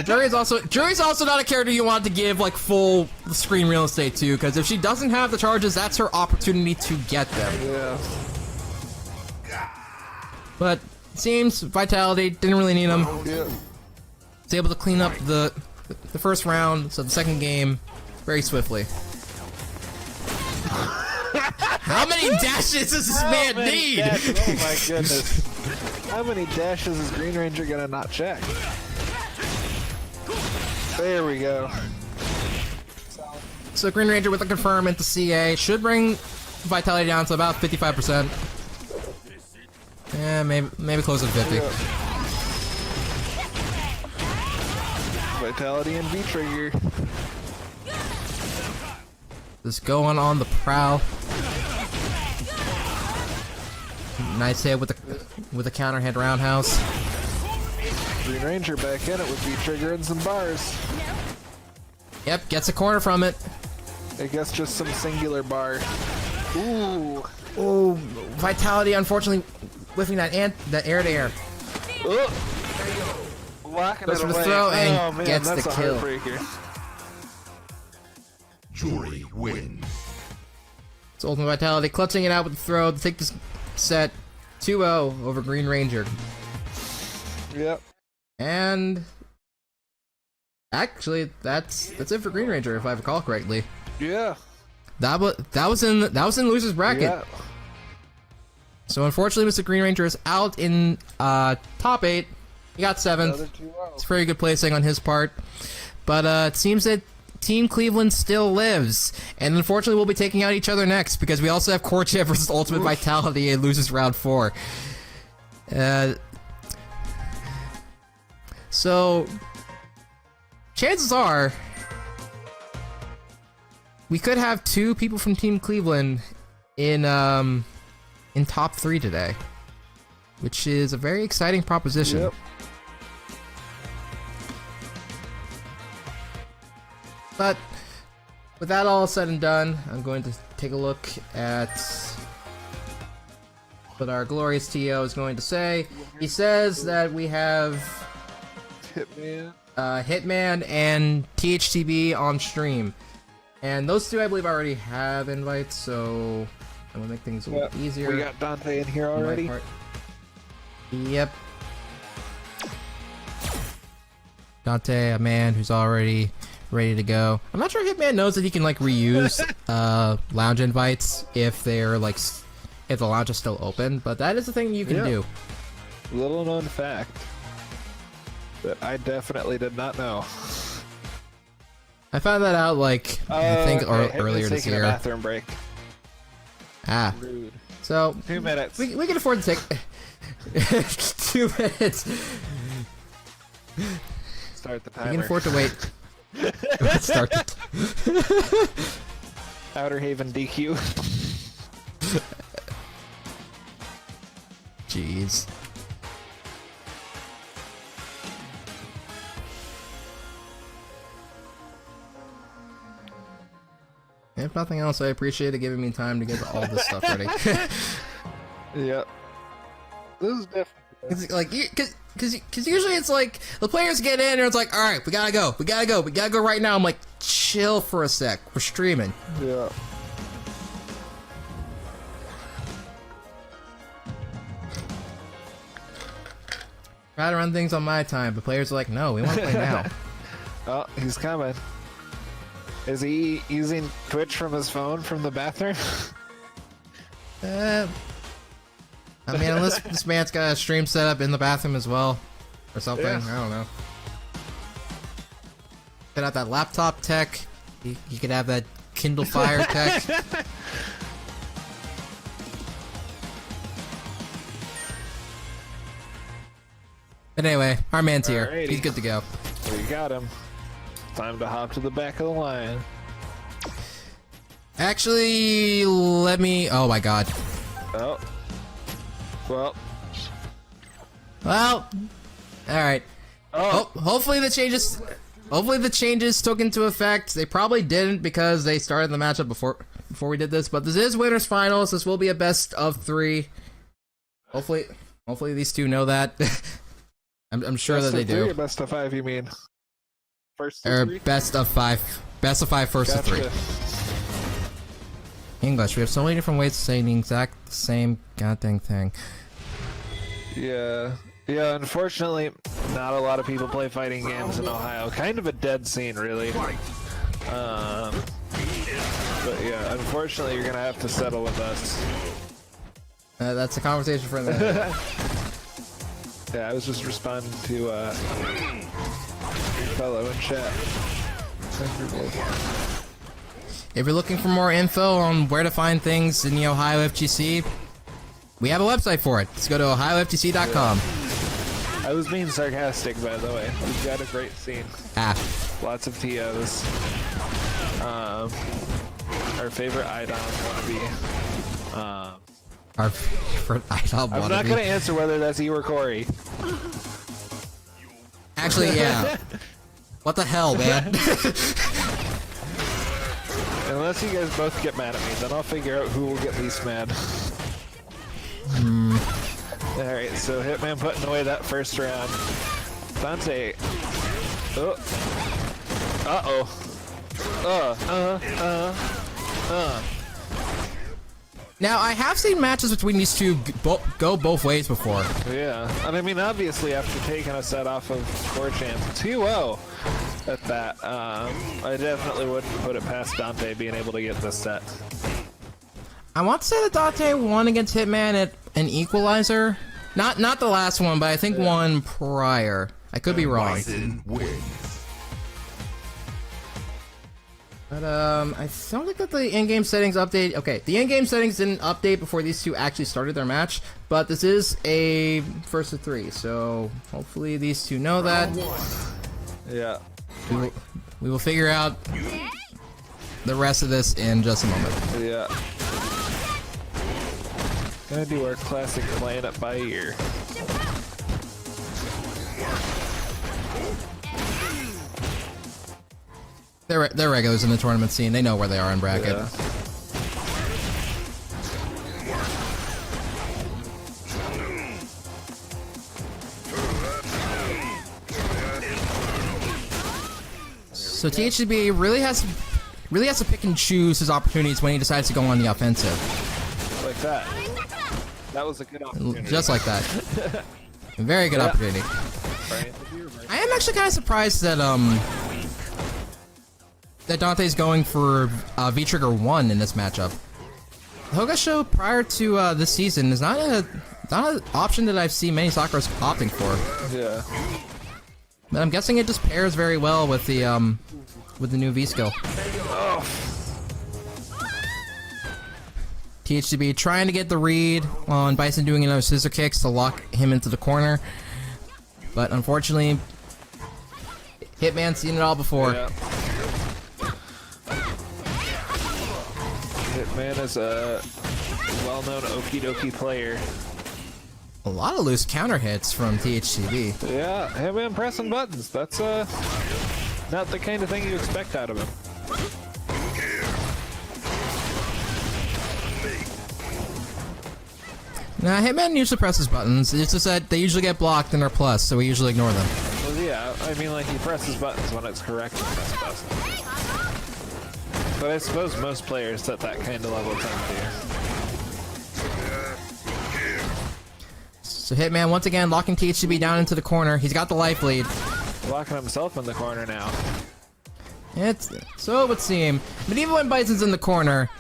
S1: Juri's also not a character you want to give like full screen real estate to, because if she doesn't have the charges, that's her opportunity to get them.
S5: Yeah.
S1: But it seems Vitality didn't really need them.
S5: Yeah.
S1: Was able to clean up the first round, so the second game very swiftly. How many dashes does this man need?
S5: Oh my goodness. How many dashes is Green Ranger gonna not check? There we go.
S1: So Green Ranger with a confirm into CA should bring Vitality down to about 55%. Yeah, maybe close to 50.
S5: Yeah. Vitality and V-Trigger.
S1: Just going on the prowl. Nice hit with a counter hit roundhouse.
S5: Green Ranger back in it with V-Trigger and some bars.
S1: Yep, gets a corner from it.
S5: I guess just some singular bar. Ooh.
S1: Oh, Vitality unfortunately whiffing that air to air.
S5: Locking
S1: Goes
S5: it
S1: for the
S5: away.
S1: throw and
S5: Oh, man,
S1: gets
S5: that's
S1: the
S5: a
S1: kill.
S5: heartbreaker.
S3: Juri wins.
S1: So Ultimate Vitality clutching it out with the throw to take this set 2-0 over Green Ranger.
S5: Yep.
S1: And actually, that's it for Green Ranger if I recall correctly.
S5: Yeah.
S1: That was in losers bracket.
S5: Yeah.
S1: So unfortunately, Mr. Green Ranger is out in top 8. He got 7th.
S5: Another 2-0.
S1: It's very good placing on his part. But it seems that Team Cleveland still lives. And unfortunately, we'll be taking out each other next because we also have Corjam versus Ultimate Vitality and loses round 4. So chances are we could have 2 people from Team Cleveland in top 3 today, which is a very exciting proposition.
S5: Yep.
S1: But with that all said and done, I'm going to take a look at what our glorious TO is going to say. He says that we have
S5: Hitman.
S1: Hitman and THTB on stream. And those 2 I believe already have invites, so I'm gonna make things a little easier.
S5: We got Dante in here
S1: on my
S5: already.
S1: part. Yep. Dante, a man who's already ready to go. I'm not sure Hitman knows that he can like reuse lounge invites if they're like if the lounge is still open, but that is the thing you can do.
S5: Little known fact that I definitely did not know.
S1: I found that out like I think
S5: Okay,
S1: earlier
S5: Hitman's
S1: this
S5: taking a
S1: year.
S5: bathroom break.
S1: Ah,
S5: Rude.
S1: so
S5: 2 minutes.
S1: we can afford to take 2 minutes.
S5: Start the
S1: We
S5: timer.
S1: can afford to wait. Let's start.
S5: Outer Haven DQ.
S1: Jeez. If nothing else, I appreciate it giving me time to get all this stuff ready.
S5: Yep. This is different.
S1: It's like, cause usually it's like the players get in and it's like, all right, we gotta go right now. I'm like, chill for a sec, we're streaming.
S5: Yeah.
S1: Try to run things on my time, but players are like, no, we want to play now.
S5: Oh, he's coming. Is he using Twitch from his phone from the bathroom?
S1: I mean, unless this man's got a stream set up in the bathroom as well, or something.
S5: Yeah.
S1: I don't know. Could have that laptop tech. You could have that Kindle Fire tech. But anyway, our man's here.
S5: Alrighty.
S1: He's good to go.
S5: We got him. Time to hop to the back of the line.
S1: Actually, let me. Oh my god.
S5: Oh. Well.
S1: Well. All right.
S5: Oh.
S1: Hopefully the changes. Hopefully the changes took into effect. They probably didn't because they started the matchup before we did this. But this is winners finals. This will be a best of 3. Hopefully these 2 know that. I'm sure
S5: Best
S1: that they
S5: of 3
S1: do.
S5: or best of 5, you mean? first to
S1: Or
S5: three?
S1: best of 5. Best of 5 first to 3.
S5: Gotcha.
S1: English. We have so many different ways of saying the exact same goddamn thing.
S5: Yeah. Yeah, unfortunately, not a lot of people play fighting games in Ohio. Kind of a dead scene, really. But yeah, unfortunately, you're gonna have to settle with us.
S1: That's a conversation for another.
S5: Yeah, I was just responding to your fellow in chat.
S1: If you're looking for more info on where to find things in the Ohio FGC, we have a website for it. Let's go to ohioftc.com.
S5: I was being sarcastic, by the way. We've got a great scene. Lots of TOs. Our favorite idol wannabe.
S1: Our favorite idol wannabe.
S5: I'm not gonna answer whether that's you or Corey.
S1: Actually, yeah. What the hell, man?
S5: Unless you guys both get mad at me, then I'll figure out who will get least mad. Alright, so Hitman putting away that first round. Dante. Oh. Uh-oh.
S1: Now, I have seen matches between these two go both ways before.
S5: Yeah, and I mean, obviously, after taking a set off of Corjam 2-0 at that, I definitely wouldn't put it past Dante being able to get this set.
S1: I want to say that Dante won against Hitman at an equalizer. Not the last one, but I think one prior. I could be wrong.
S3: Bison wins.
S1: But I don't think that the in-game settings update. Okay, the in-game settings didn't update before these two actually started their match, but this is a first of 3, so hopefully these two know that.
S5: Yeah.
S1: We will figure out the rest of this in just a moment.
S5: Yeah. Gonna do our classic playing it by ear.
S1: They're regulars in the tournament scene. They know where they are in bracket.
S5: Yeah.
S1: So THTB really has to pick and choose his opportunities when he decides to go on the offensive.
S5: Like that. That was a good opportunity.
S1: Just like that. A very good opportunity. I am actually kind of surprised that that Dante's going for V-Trigger 1 in this matchup. The Hoga show prior to this season is not an option that I've seen many Sakuras opting for.
S5: Yeah.
S1: But I'm guessing it just pairs very well with the new V skill.
S5: Oh.
S1: THTB trying to get the read on Bison doing another scissor kicks to lock him into the corner. But unfortunately, Hitman's seen it all before.
S5: Yeah. Hitman is a well-known okie dokie player.
S1: A lot of loose counter hits from THTB.
S5: Yeah, Hitman pressing buttons. That's not the kind of thing you expect out of him.
S1: Now, Hitman usually presses buttons. It's just that they usually get blocked and they're plus, so we usually ignore them.
S5: Well, yeah, I mean, like, he presses buttons when it's correct to press buttons. But I suppose most players at that kind of level tend to.
S1: So Hitman, once again, locking THTB down into the corner. He's got the life lead.
S5: Locking himself in the corner now.
S1: So it would seem. But even when Bison's in the corner,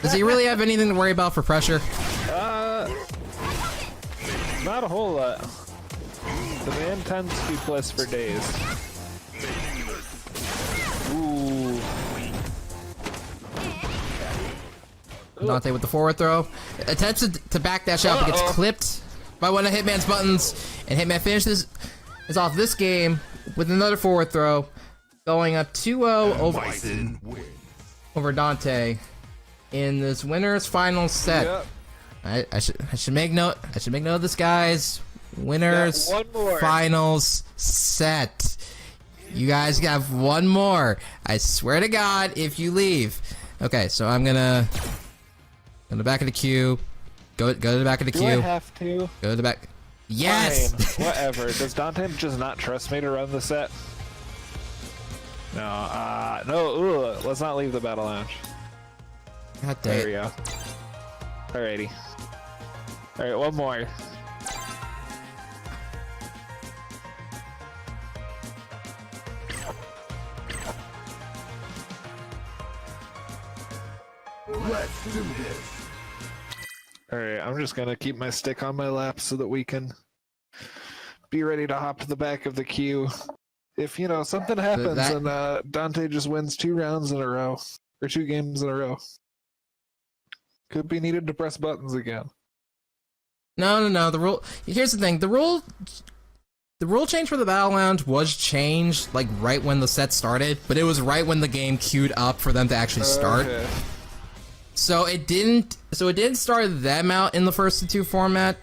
S1: does he really have anything to worry about for pressure?
S5: Not a whole lot. The man tends to be bliss for days. Ooh.
S1: Dante with the forward throw. Attempts to backdash out, but gets clipped by one of Hitman's buttons. And Hitman finishes off this game with another forward throw. Going up 2-0 over Dante in this winner's final set.
S5: Yep.
S1: I should make note. I should make note of this, guys. Winners
S5: one more.
S1: finals set. You guys have one more. I swear to God, if you leave. Okay, so I'm gonna back of the queue. Go to the back of the
S5: Do
S1: queue.
S5: I have to?
S1: Go to the back. Yes.
S5: Fine. Whatever. Does Dante just not trust me to run the set? No, let's not leave the battle lounge.
S1: God
S5: There
S1: dang
S5: we
S1: it.
S5: go. Alrighty. Alright, one more.
S3: Let's do this.
S5: Alright, I'm just gonna keep my stick on my lap so that we can be ready to hop to the back of the queue. If, you know, something happens and Dante just wins 2 rounds in a row, or 2 games in a row. Could be needed to press buttons again.
S1: No. The rule. Here's the thing. The rule change for the Battle Lounge was changed like right when the set started, but it was right when the game queued up for them to actually start.
S5: Okay.
S1: So it didn't start them out in the first to 2 format,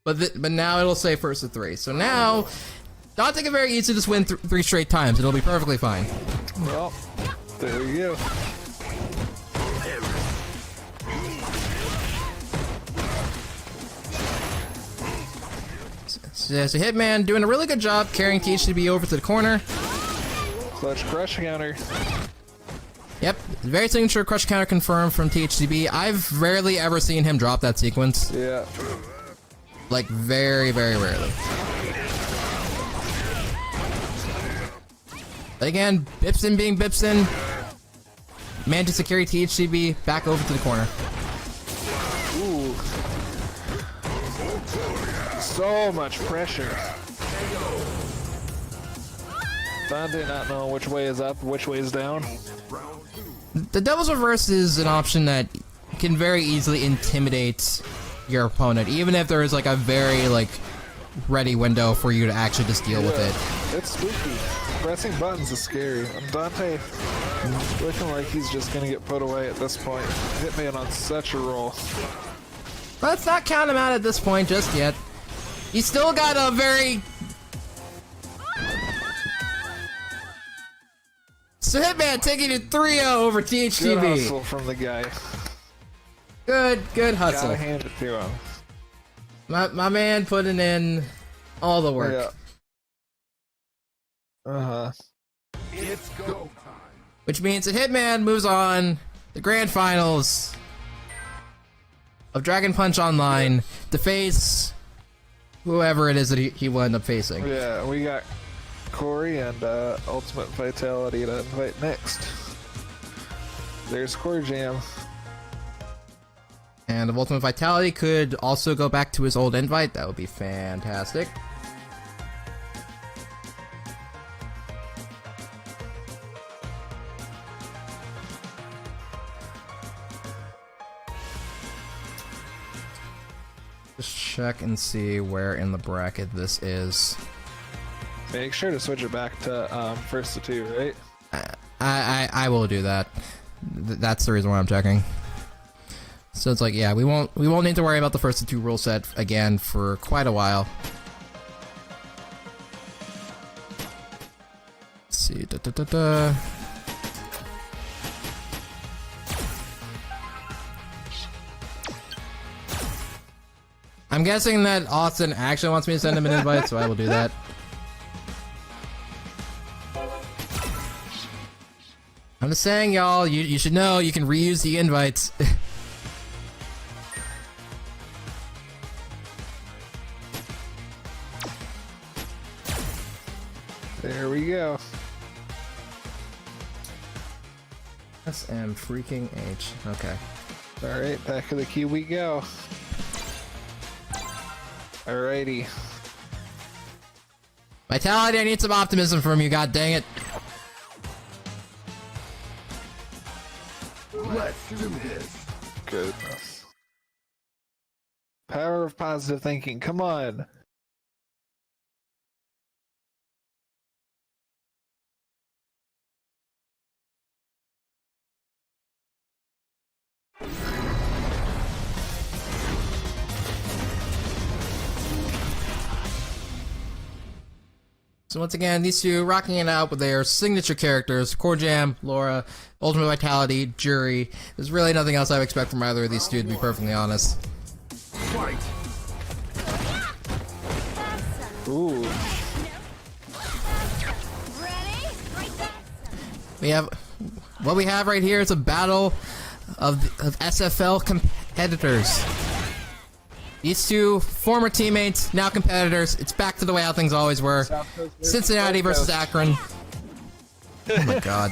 S1: but now it'll say first to 3. So now Dante can very easily just win 3 straight times. It'll be perfectly fine.
S5: Well, there we go.
S1: So Hitman doing a really good job carrying THTB over to the corner.
S5: Clutch crush counter.
S1: Yep, very signature crush counter confirmed from THTB. I've rarely ever seen him drop that sequence.
S5: Yeah.
S1: Like, very, very rarely. But again, Bison being Bison, managed to carry THTB back over to the corner.
S5: Ooh. So much pressure. Dante not knowing which way is up, which way is down.
S1: The Devil's Reverse is an option that can very easily intimidate your opponent, even if there is like a very like ready window for you to actually just deal with it.
S5: It's spooky. Pressing buttons is scary. And Dante looking like he's just gonna get put away at this point. Hitman on such a roll.
S1: Let's not count him out at this point just yet. He's still got a very... So Hitman taking it 3-0 over THTB.
S5: Good hustle from the guy.
S1: Good hustle.
S5: Gotta hand it to him.
S1: My man putting in all the work.
S5: Yeah. Uh-huh.
S3: It's go time.
S1: Which means that Hitman moves on the grand finals of Dragon Punch Online to face whoever it is that he will end up facing.
S5: Yeah, we got Corey and Ultimate Vitality to invite next. There's Corjam.
S1: And if Ultimate Vitality could also go back to his old invite, that would be fantastic. Just check and see where in the bracket this is.
S5: Make sure to switch it back to first to 2, right?
S1: I will do that. That's the reason why I'm checking. So it's like, yeah, we won't need to worry about the first to 2 rule set again for quite a while. Let's see. I'm guessing that Austin actually wants me to send him an invite, so I will do that. I'm just saying, y'all, you should know you can reuse the invites.
S5: There we go.
S1: SM freaking H. Okay.
S5: Alright, back of the queue we go. Alrighty.
S1: Vitality, I need some optimism from you, god dang it.
S3: Let's do this.
S5: Goodness. Power of positive thinking, come on.
S1: So once again, these two rocking it out with their signature characters, Corjam, Laura, Ultimate Vitality, Juri. There's really nothing else I would expect from either of these two, to be perfectly honest.
S3: Fight.
S5: Ooh.
S4: Ready?
S1: we have what we have right here is a battle of SFL competitors. These two former teammates, now competitors. It's back to the way how things always were. Cincinnati versus Akron. Oh my god.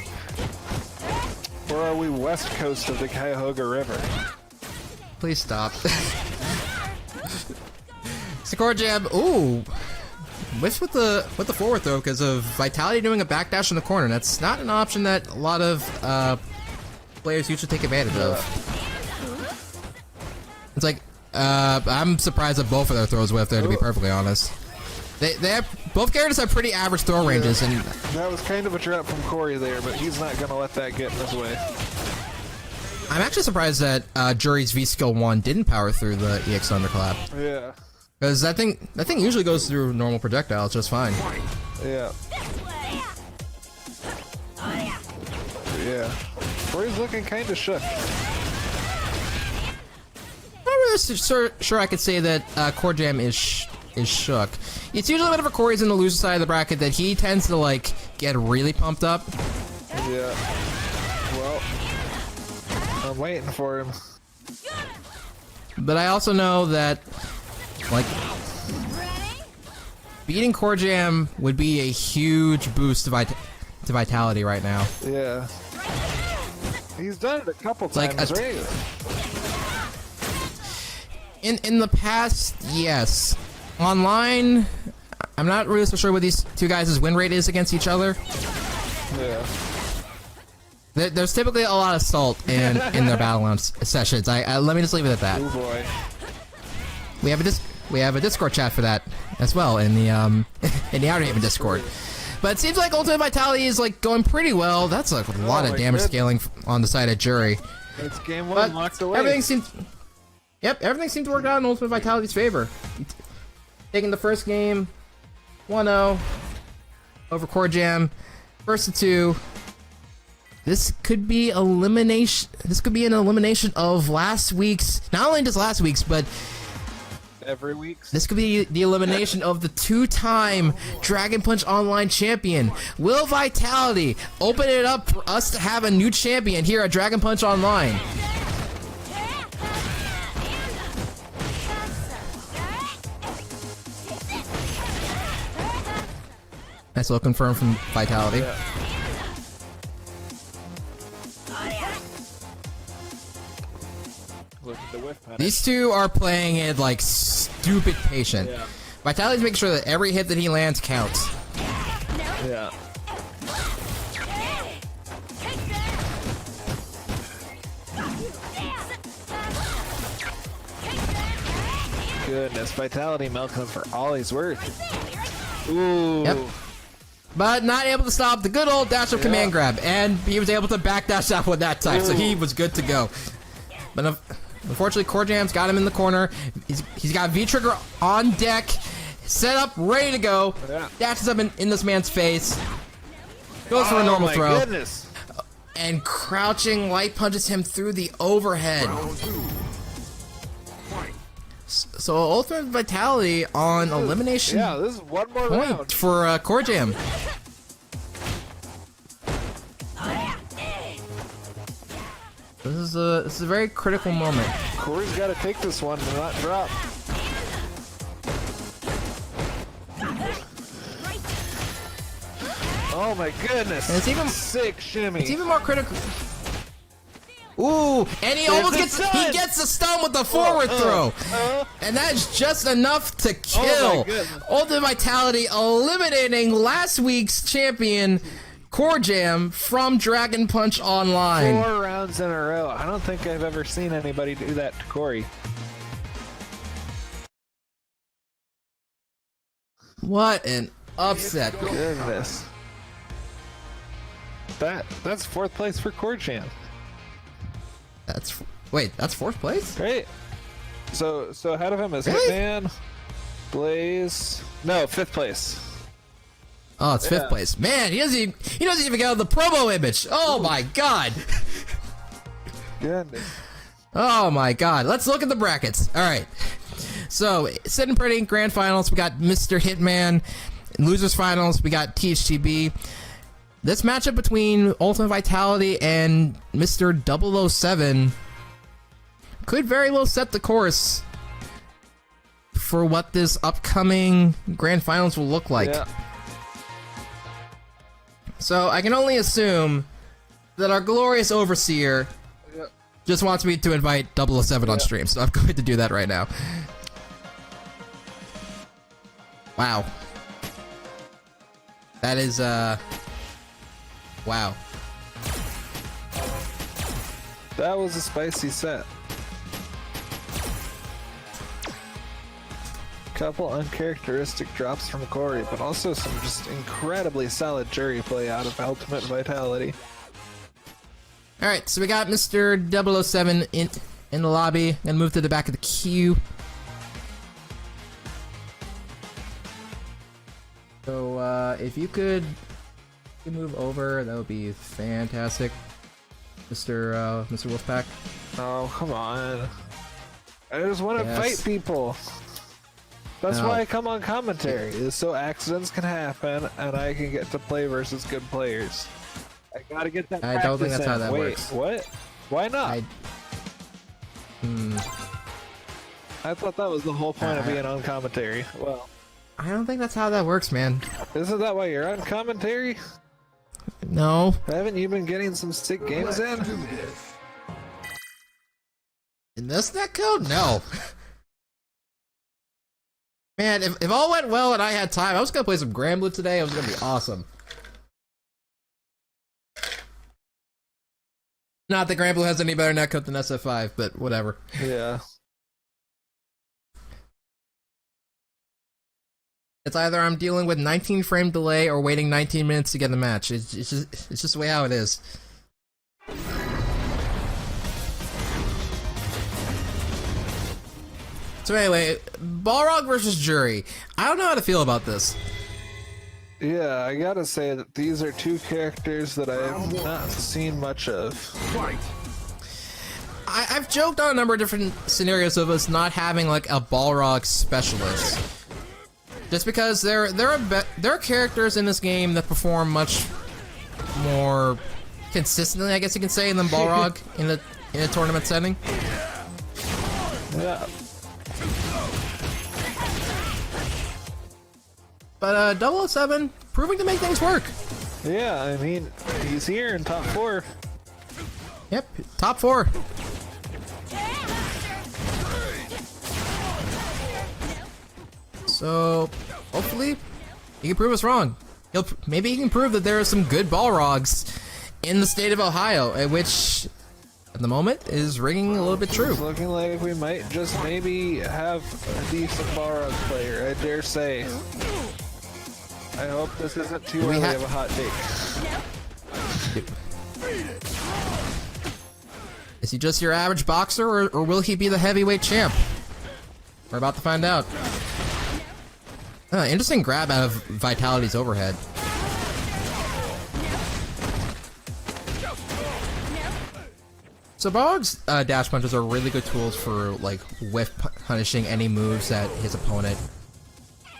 S5: Where are we? West coast of the Cuyahoga River.
S1: Please stop. Corjam, ooh, whiffs with the forward throw because of Vitality doing a backdash in the corner. That's not an option that a lot of players usually take advantage of. It's like I'm surprised that both of their throws whiffed there, to be perfectly honest. They have both characters have pretty average throw ranges, and
S5: that was kind of a drop from Corey there, but he's not gonna let that get in his way.
S1: I'm actually surprised that Juri's V skill 1 didn't power through the EX Thunderclap.
S5: Yeah.
S1: Because that thing usually goes through normal projectiles just fine.
S5: Yeah. Yeah. Corey's looking kind of shook.
S1: Not really sure I could say that Corjam is shook. It's usually whenever Corey's in the loser side of the bracket that he tends to like get really pumped up.
S5: Yeah. Well, I'm waiting for him.
S1: But I also know that like beating Corjam would be a huge boost to Vitality right now.
S5: Yeah. He's done it a couple times, right?
S1: In the past, yes. Online, I'm not really so sure what these two guys' win rate is against each other.
S5: Yeah.
S1: There's typically a lot of salt in their battle sessions. Let me just leave it at that.
S5: Oh boy.
S1: We have a Discord chat for that as well in the Outer Haven Discord. But it seems like Ultimate Vitality is like going pretty well. That's like a lot of damage scaling on the side of Juri.
S5: It's game 1 locked away.
S1: Everything seems to work out in Ultimate Vitality's favor. Taking the first game 1-0 over Corjam. First to 2. This could be elimination. This could be an elimination of last week's, not only just last week's, but
S5: every week.
S1: This could be the elimination of the 2-time Dragon Punch Online champion. Will Vitality open it up for us to have a new champion here at Dragon Punch Online? Nice little confirm from Vitality.
S5: Yeah. Look at the whiff pattern.
S1: These two are playing it like stupid patient.
S5: Yeah.
S1: Vitality's making sure that every hit that he lands counts.
S5: Yeah. Goodness, Vitality milking him for all he's worth. Ooh.
S1: Yep. But not able to stop the good old dash of command grab, and he was able to backdash out with that time, so he was good to go. But unfortunately, Corjam's got him in the corner. He's got V-Trigger on deck, set up, ready to go.
S5: Yeah.
S1: Dashes up in this man's face. Goes for a normal throw.
S5: Oh my goodness.
S1: And crouching light punches him through the overhead. So Ultimate Vitality on elimination.
S5: Yeah, this is one more
S1: point
S5: round
S1: for Corjam. This is a very critical moment.
S5: Corey's got to take this one and not drop. Oh my goodness!
S1: And it's even
S5: sick shimmy.
S1: It's even more critical. Ooh, and he almost gets the stun with the forward throw, and that's just enough to kill. Ultimate Vitality eliminating last week's champion Corjam from Dragon Punch Online.
S5: 4 rounds in a row. I don't think I've ever seen anybody do that to Corey.
S1: What an upset!
S5: Goodness. That's 4th place for Corjam.
S1: That's 4th place?
S5: Great. So ahead of him is
S1: Really?
S5: Hitman, Blaze. No, 5th place.
S1: Oh, it's 5th place. Man, he doesn't even get out the promo image. Oh my god.
S5: Goodness.
S1: Oh my god. Let's look at the brackets. All right. So, sitting pretty in grand finals, we got Mr. Hitman. In losers finals, we got THTB. this matchup between Ultimate Vitality and Mr. 007 could very well set the course for what this upcoming Grand Finals will look like.
S5: Yeah.
S1: So I can only assume that our glorious Overseer just wants me to invite 007 on stream, so I'm going to do that right now. Wow. That is, wow.
S5: That was a spicy set. Couple uncharacteristic drops from Corey, but also some just incredibly solid Juri play out of Ultimate Vitality.
S1: Alright, so we got Mr. 007 in the lobby. Gonna move to the back of the queue. So, if you could move over, that would be fantastic. Mr. Wolfpack.
S5: Oh, come on. I just want to
S1: Yes.
S5: fight people. That's
S1: No.
S5: why I come on commentary, is so accidents can happen and I can get to play versus good players. I gotta get that
S1: I don't think
S5: practice
S1: that's how
S5: in.
S1: that
S5: Wait,
S1: works.
S5: what? Why not? I thought that was the whole point of being on commentary. Well,
S1: I don't think that's how that works, man.
S5: isn't that why you're on commentary?
S1: No.
S5: Haven't you been getting some sick games in?
S3: Let's do this.
S1: In this netcode? No. Man, if all went well and I had time, I was gonna play some Granblue today. It was gonna be awesome. Not that Granblue has any better netcode than SF5, but whatever.
S5: Yeah.
S1: It's either I'm dealing with 19 frame delay or waiting 19 minutes to get the match. It's just the way how it is. So anyway, Balrog versus Juri. I don't know how to feel about this.
S5: Yeah, I gotta say that these are two characters that I have not seen much of.
S3: Fight.
S1: I've joked on a number of different scenarios of us not having like a Balrog specialist. Just because there are characters in this game that perform much more consistently, I guess you can say, than Balrog in a tournament setting.
S5: Yeah.
S1: But 007 proving to make things work.
S5: Yeah, I mean, he's here in top 4.
S1: Yep, top 4. So hopefully he can prove us wrong. Maybe he can prove that there are some good Balrogs in the state of Ohio, which at the moment is ringing a little bit true.
S5: It's looking like we might just maybe have a decent Balrog player, I dare say. I hope this isn't too early of a hot take.
S1: Is he just your average boxer, or will he be the heavyweight champ? We're about to find out. Interesting grab out of Vitality's overhead. So Balrog's dash punches are really good tools for like whiff punishing any moves that his opponent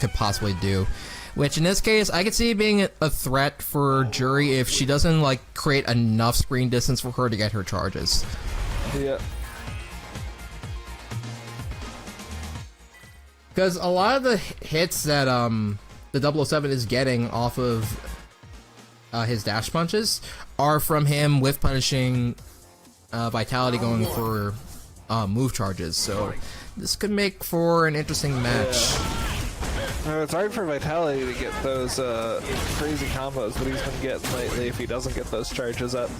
S1: could possibly do. Which in this case, I could see being a threat for Juri if she doesn't like create enough screen distance for her to get her charges.
S5: Yeah.
S1: Because a lot of the hits that the 007 is getting off of his dash punches are from him whiff punishing Vitality going for move charges. So this could make for an interesting match.
S5: It's hard for Vitality to get those crazy combos that he's been getting lately if he doesn't get those charges up.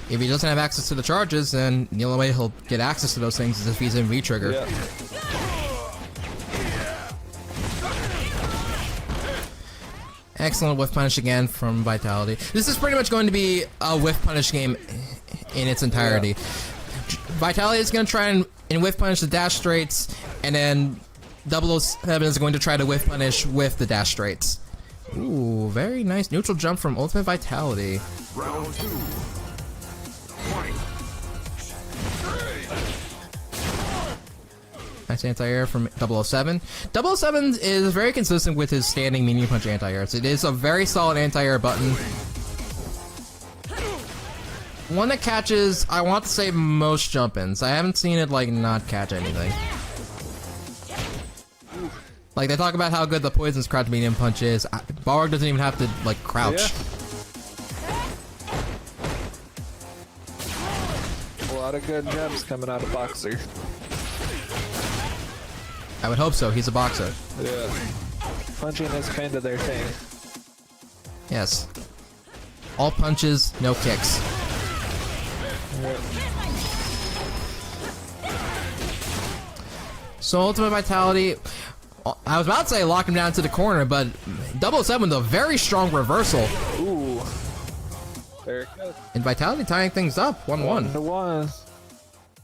S1: If he doesn't have access to the charges, then the only way he'll get access to those things is if he's in V-trigger.
S5: Yeah.
S1: Excellent whiff punish again from Vitality. This is pretty much going to be a whiff punish game in its entirety. Yeah. Vitality is going to try and whiff punish the dash straights, and then 007 is going to try to whiff punish with the dash straights. Ooh, very nice neutral jump from Ultimate Vitality.
S3: Round 2.
S1: Nice anti-air from 007. 007 is very consistent with his standing medium punch anti-airs. It is a very solid anti-air button. One that catches, I want to say, most jump-ins. I haven't seen it, like, not catch anything. Like, they talk about how good the Poison's crouch medium punch is. Balrog doesn't even have to, like, crouch.
S5: Yeah. A lot of good jumps coming out of Boxer.
S1: I would hope so. He's a boxer.
S5: Yeah. Punching is kind of their thing.
S1: Yes. All punches, no kicks. So Ultimate Vitality, I was about to say lock him down to the corner, but 007 with a very strong reversal.
S5: Ooh. There it goes.
S1: And Vitality tying things up, 1-1.
S5: 1-1.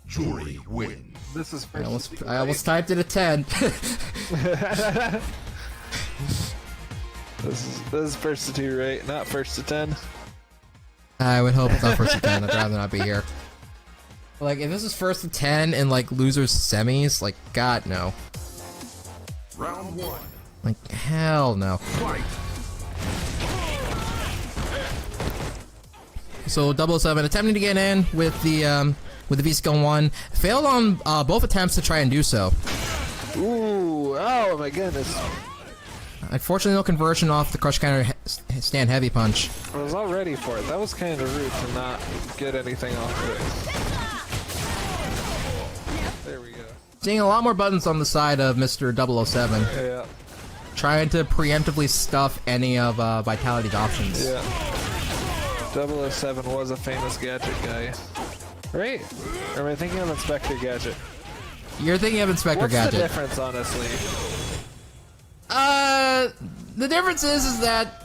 S3: Juri wins.
S5: This is
S1: I almost typed it a 10.
S5: This is first to 2, right? Not first to 10.
S1: I would hope it's not first to 10. I'd rather not be here. Like, if this is first to 10 and, like, losers semis, like, God, no.
S3: Round 1.
S1: Like, hell no.
S3: Fight.
S1: So 007 attempting to get in with the V-Skill 1. Failed on both attempts to try and do so.
S5: Ooh, oh my goodness.
S1: Unfortunately, no conversion off the crush counter stand heavy punch.
S5: I was all ready for it. That was kind of rude to not get anything off of it. There we go.
S1: Seeing a lot more buttons on the side of Mr. 007.
S5: Yeah.
S1: Trying to preemptively stuff any of Vitality's options.
S5: Yeah. 007 was a famous gadget guy. Right? Or am I thinking of Inspector Gadget?
S1: You're thinking of Inspector
S5: What's
S1: Gadget.
S5: the difference, honestly?
S1: The difference is that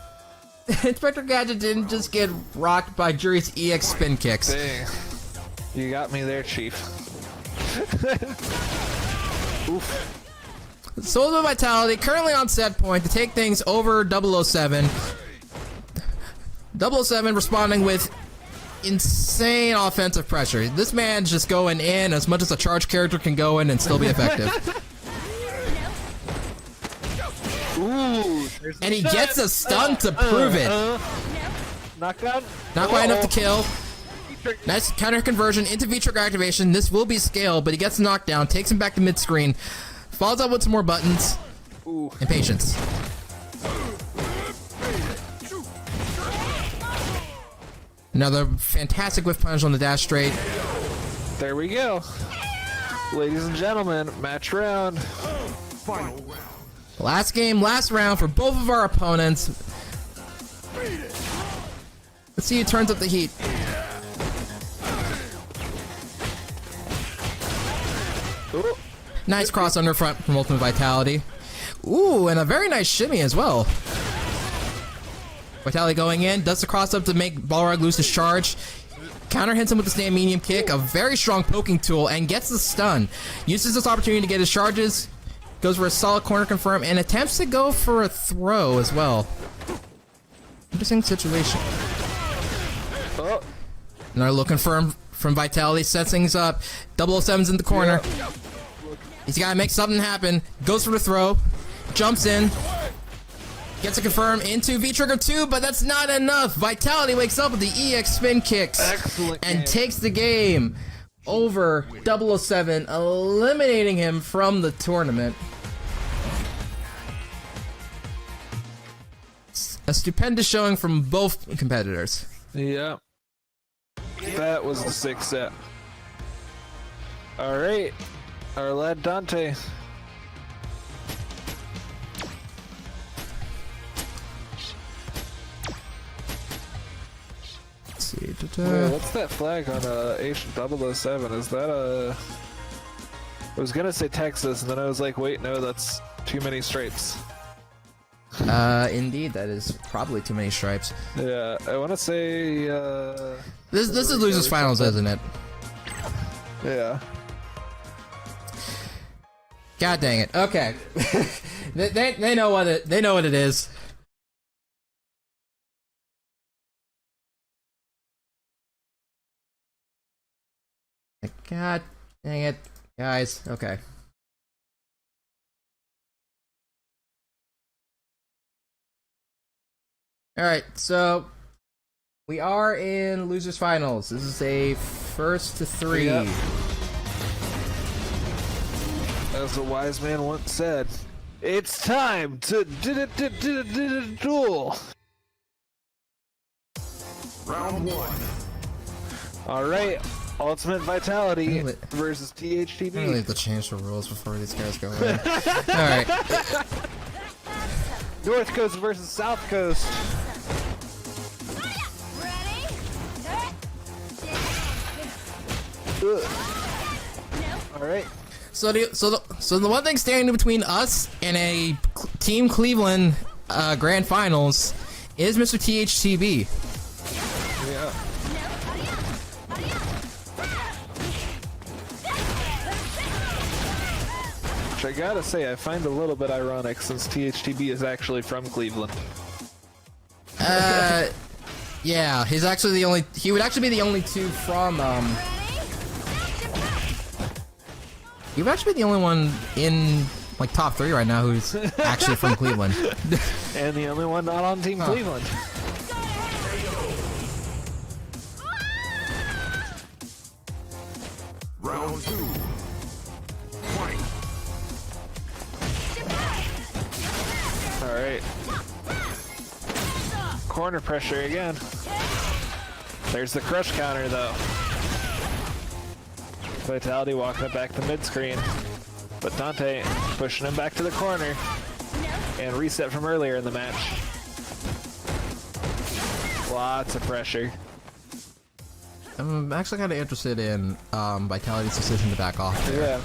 S1: Inspector Gadget didn't just get rocked by Juri's EX spin kicks.
S5: Dang. You got me there, Chief. Oof.
S1: Solo Vitality currently on set point to take things over 007. 007 responding with insane offensive pressure. This man's just going in as much as a charge character can go in and still be effective.
S5: Ooh.
S1: And he gets a stun to prove it.
S5: Knockout?
S1: Not quite enough to kill. Nice counter conversion into V-trigger activation. This will be scaled, but he gets knocked down, takes him back to mid-screen, follows up with some more buttons,
S5: Ooh.
S1: and patience. Another fantastic whiff punch on the dash straight.
S5: There we go. Ladies and gentlemen, match round.
S3: Final round.
S1: Last game, last round for both of our opponents. Let's see who turns up the heat.
S5: Ooh.
S1: Nice cross under front from Ultimate Vitality. Ooh, and a very nice shimmy as well. Vitality going in, does the cross up to make Balrog lose his charge. Counter hits him with the stand medium kick, a very strong poking tool, and gets the stun. Uses this opportunity to get his charges, goes for a solid corner confirm, and attempts to go for a throw as well. Interesting situation.
S5: Oh.
S1: Another look confirmed from Vitality, sets things up. 007's in the corner. He's got to make something happen. Goes for the throw, jumps in, gets a confirm into V-Trigger 2, but that's not enough. Vitality wakes up with the EX spin kicks.
S5: Excellent
S1: and
S5: game.
S1: takes the game over 007, eliminating him from the tournament. A stupendous showing from both competitors.
S5: Yeah. That was the 6th set. Alright. Our lad Dante.
S1: Let's see.
S5: Wait, what's that flag on H007? Is that a... I was gonna say Texas, and then I was like, wait, no, that's too many stripes.
S1: Indeed, that is probably too many stripes.
S5: Yeah, I want to say,
S1: This is losers finals, isn't it?
S5: yeah.
S1: God dang it. Okay. they know what it is. God dang it, guys. Okay. All right, so we are in losers finals. This is a first to 3.
S5: Yep. As a wise man once said, it's time to duel.
S3: Round 1.
S5: All right, Ultimate Vitality versus
S1: I really
S5: THTB.
S1: have to change the rules before these guys go in. All right.
S5: North Coast versus South Coast. All right.
S1: So the one thing standing between us and a Team Cleveland grand finals is Mr. THTB.
S5: Yeah. Which I gotta say, I find a little bit ironic since THTB is actually from Cleveland.
S1: Yeah, he's actually the only. He would actually be the only two from. He would actually be the only one in like top 3 right now who's actually from Cleveland.
S5: And the only one not on Team Cleveland.
S3: Round 2. Fight.
S5: Alright. Corner pressure again. There's the crush counter though. Vitality walking it back to mid-screen. But Dante pushing him back to the corner. And reset from earlier in the match. Lots of pressure.
S1: I'm actually kind of interested in Vitality's decision to back off there.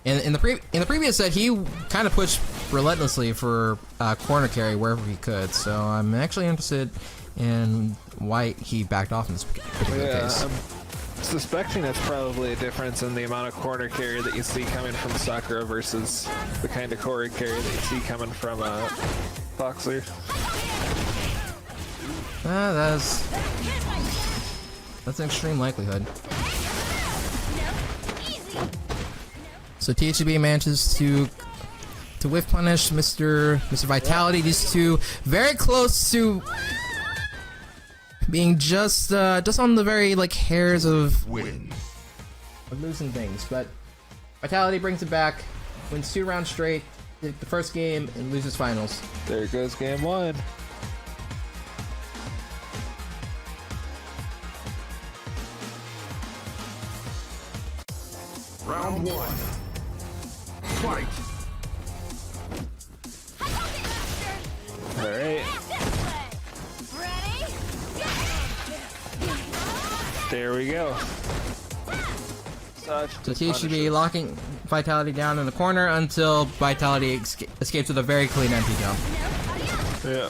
S5: Yeah.
S1: In the previous set, he kind of pushed relentlessly for corner carry wherever he could. So I'm actually interested in why he backed off in this particular case.
S5: I'm suspecting it's probably a difference in the amount of corner carry that you see coming from Sakura versus the kind of corner carry that you see coming from Boxer.
S1: That's an extreme likelihood. So THTB manages to whiff punish Mr. Vitality. These two very close to being just on the very like hairs of
S3: Win.
S1: losing things, but Vitality brings it back, wins 2 rounds straight, the first game, and loses finals.
S5: There goes game 1.
S3: Round 1. Fight.
S5: All right. There we go.
S1: So THTB locking Vitality down in the corner until Vitality escapes with a very clean empty jump.
S5: Yeah.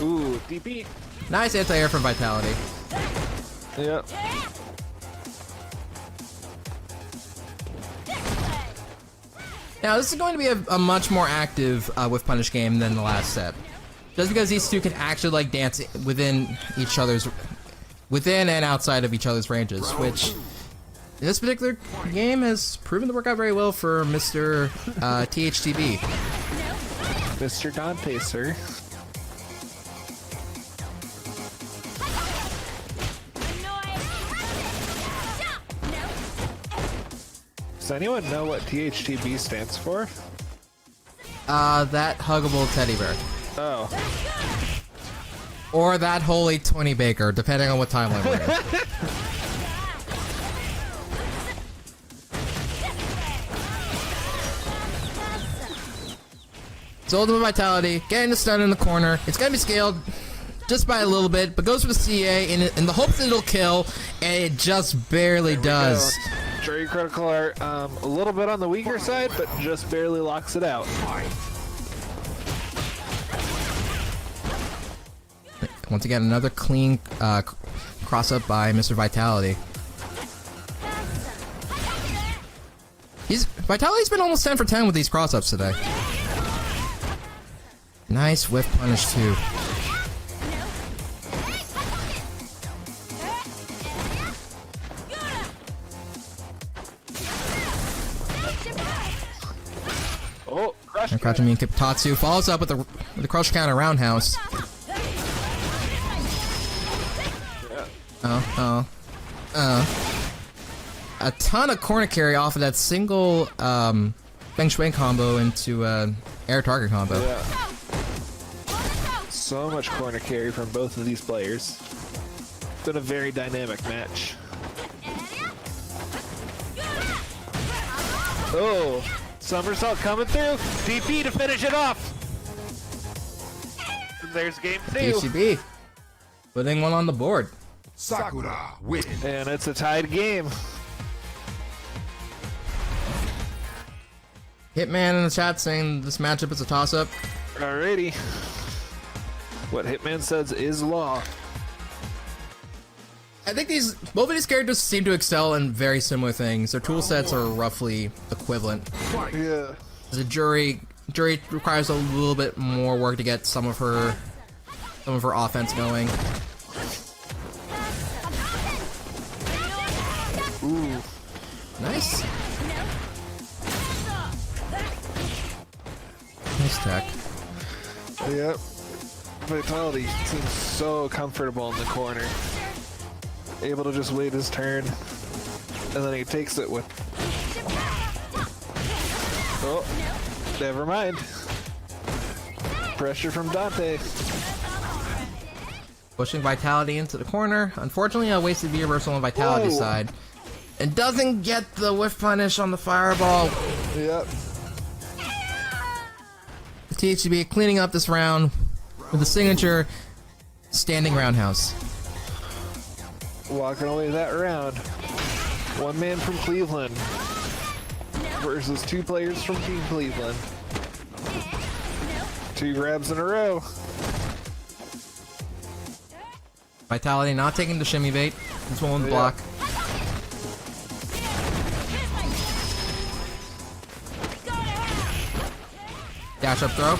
S5: Ooh, DP.
S1: Nice anti-air from Vitality.
S5: Yep.
S1: Now this is going to be a much more active with punish game than the last set. Just because these two can actually like dance within and outside of each other's ranges, which in this particular game has proven to work out very well for Mr. THTB.
S5: Mr. Dante, sir. Does anyone know what THTB stands for?
S1: That huggable teddy bear.
S5: Oh.
S1: Or that holy 20 baker, depending on what timeline we're in. So Ultimate Vitality, getting the stun in the corner. It's going to be scaled just by a little bit, but goes for the CA in the hopes that it'll kill, and it just barely does.
S5: Juri critical art, a little bit on the weaker side, but just barely locks it out.
S1: Once again, another clean cross-up by Mr. Vitality. Vitality's been almost 10 for 10 with these cross-ups today. Nice whiff punish, too.
S5: Oh,
S1: Crouching me and Tatsu follows up with the crush counter roundhouse. A ton of corner carry off of that single Feng Shui combo into air target combo.
S5: Yeah. So much corner carry from both of these players. It's been a very dynamic match. Oh, somersault coming through. DP to finish it off. And there's game 2.
S1: THTB putting one on the board.
S3: Sakura win.
S5: And it's a tied game.
S1: Hitman in the chat saying this matchup is a toss-up.
S5: Alrighty. What Hitman says is law.
S1: I think both of these characters seem to excel in very similar things. Their tool sets are roughly equivalent.
S5: Yeah.
S1: The Juri requires a little bit more work to get some of her offense going.
S5: Ooh.
S1: Nice. Nice tech.
S5: Yep. Vitality seems so comfortable in the corner. Able to just wait his turn. And then he takes it with... Oh, never mind. Pressure from Dante.
S1: Pushing Vitality into the corner. Unfortunately, a wasted V reversal on Vitality's
S5: Whoa.
S1: side. And doesn't get the whiff punish on the fireball.
S5: Yep.
S1: The THTB cleaning up this round with the signature standing roundhouse.
S5: Walking away that round. One man from Cleveland versus 2 players from Team Cleveland. 2 grabs in a row.
S1: Vitality not taking the shimmy bait. This one with block. Dash up throw.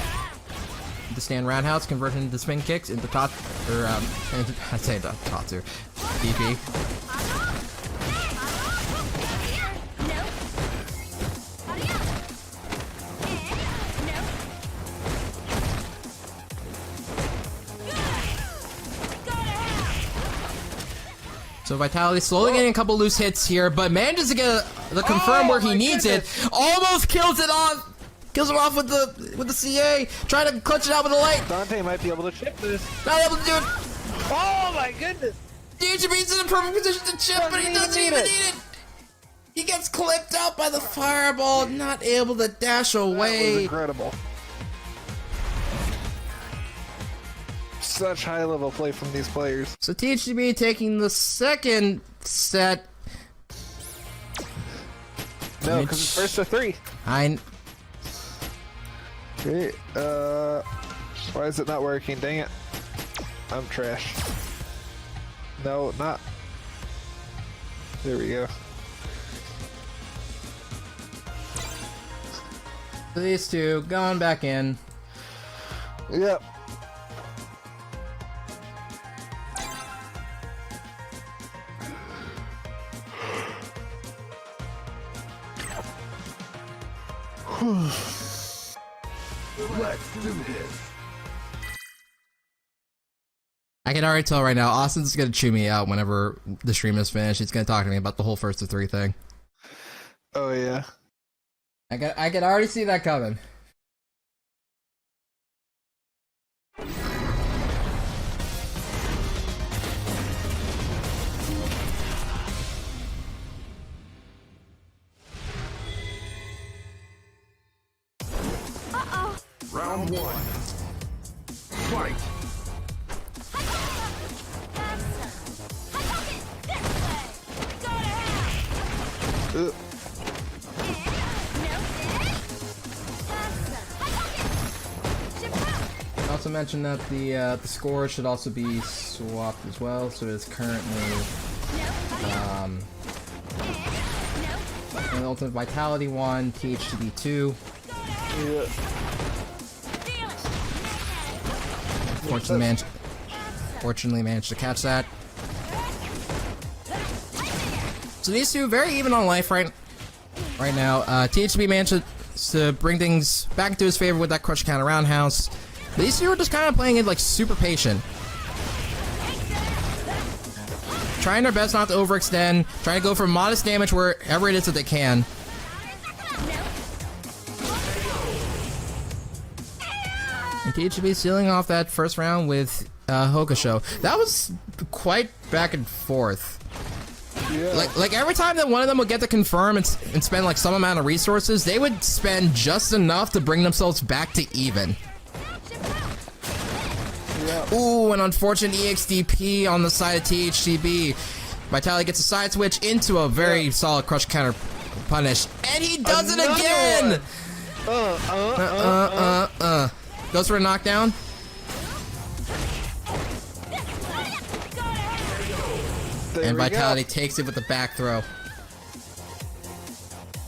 S1: The stand roundhouse conversion into spin kicks into I'd say Tatsu. DP. So Vitality slowly getting a couple loose hits here, but manages to get the confirm where he needs it. Almost kills it off. Kills him off with the CA. Trying to clutch it out with the light.
S5: Dante might be able to chip this.
S1: Not able to do it.
S5: Oh my goodness!
S1: DHB's in a perfect position to chip, but he doesn't even need it. He gets clipped out by the fireball, not able to dash
S5: That was
S1: away.
S5: incredible. Such high level play from these players.
S1: So THTB taking the second set.
S5: No, because it's first to 3. Okay, why is it not working? Dang it. I'm trash. No, not. There we go.
S1: These two going back in.
S5: Yep.
S3: Let's do this.
S1: I can already tell right now, Austin's gonna chew me out whenever the stream is finished. He's gonna talk to me about the whole first to 3 thing.
S5: Oh yeah.
S1: I can already see that coming.
S3: Round 1. Fight.
S1: Also mentioned that the score should also be swapped as well, so it's currently an Ultimate Vitality 1, THTB 2.
S5: Yeah.
S1: Fortunately managed to catch that. So these two very even on life right now. THTB managed to to bring things back into his favor with that crush counter roundhouse. These two are just kind of playing it like super patient. Trying their best not to overextend, trying to go for modest damage wherever it is that they can. And THTB sealing off that first round with Hokusho. That was quite back and forth.
S5: Yeah.
S1: Like every time that one of them would get to confirm and spend like some amount of resources, they would spend just enough to bring themselves back to even.
S5: Yeah.
S1: Ooh, an unfortunate EXDP on the side of THTB. Vitality gets a side switch into a very solid crush counter punish, and he does it again! Goes for a knockdown. And Vitality takes it with the back throw.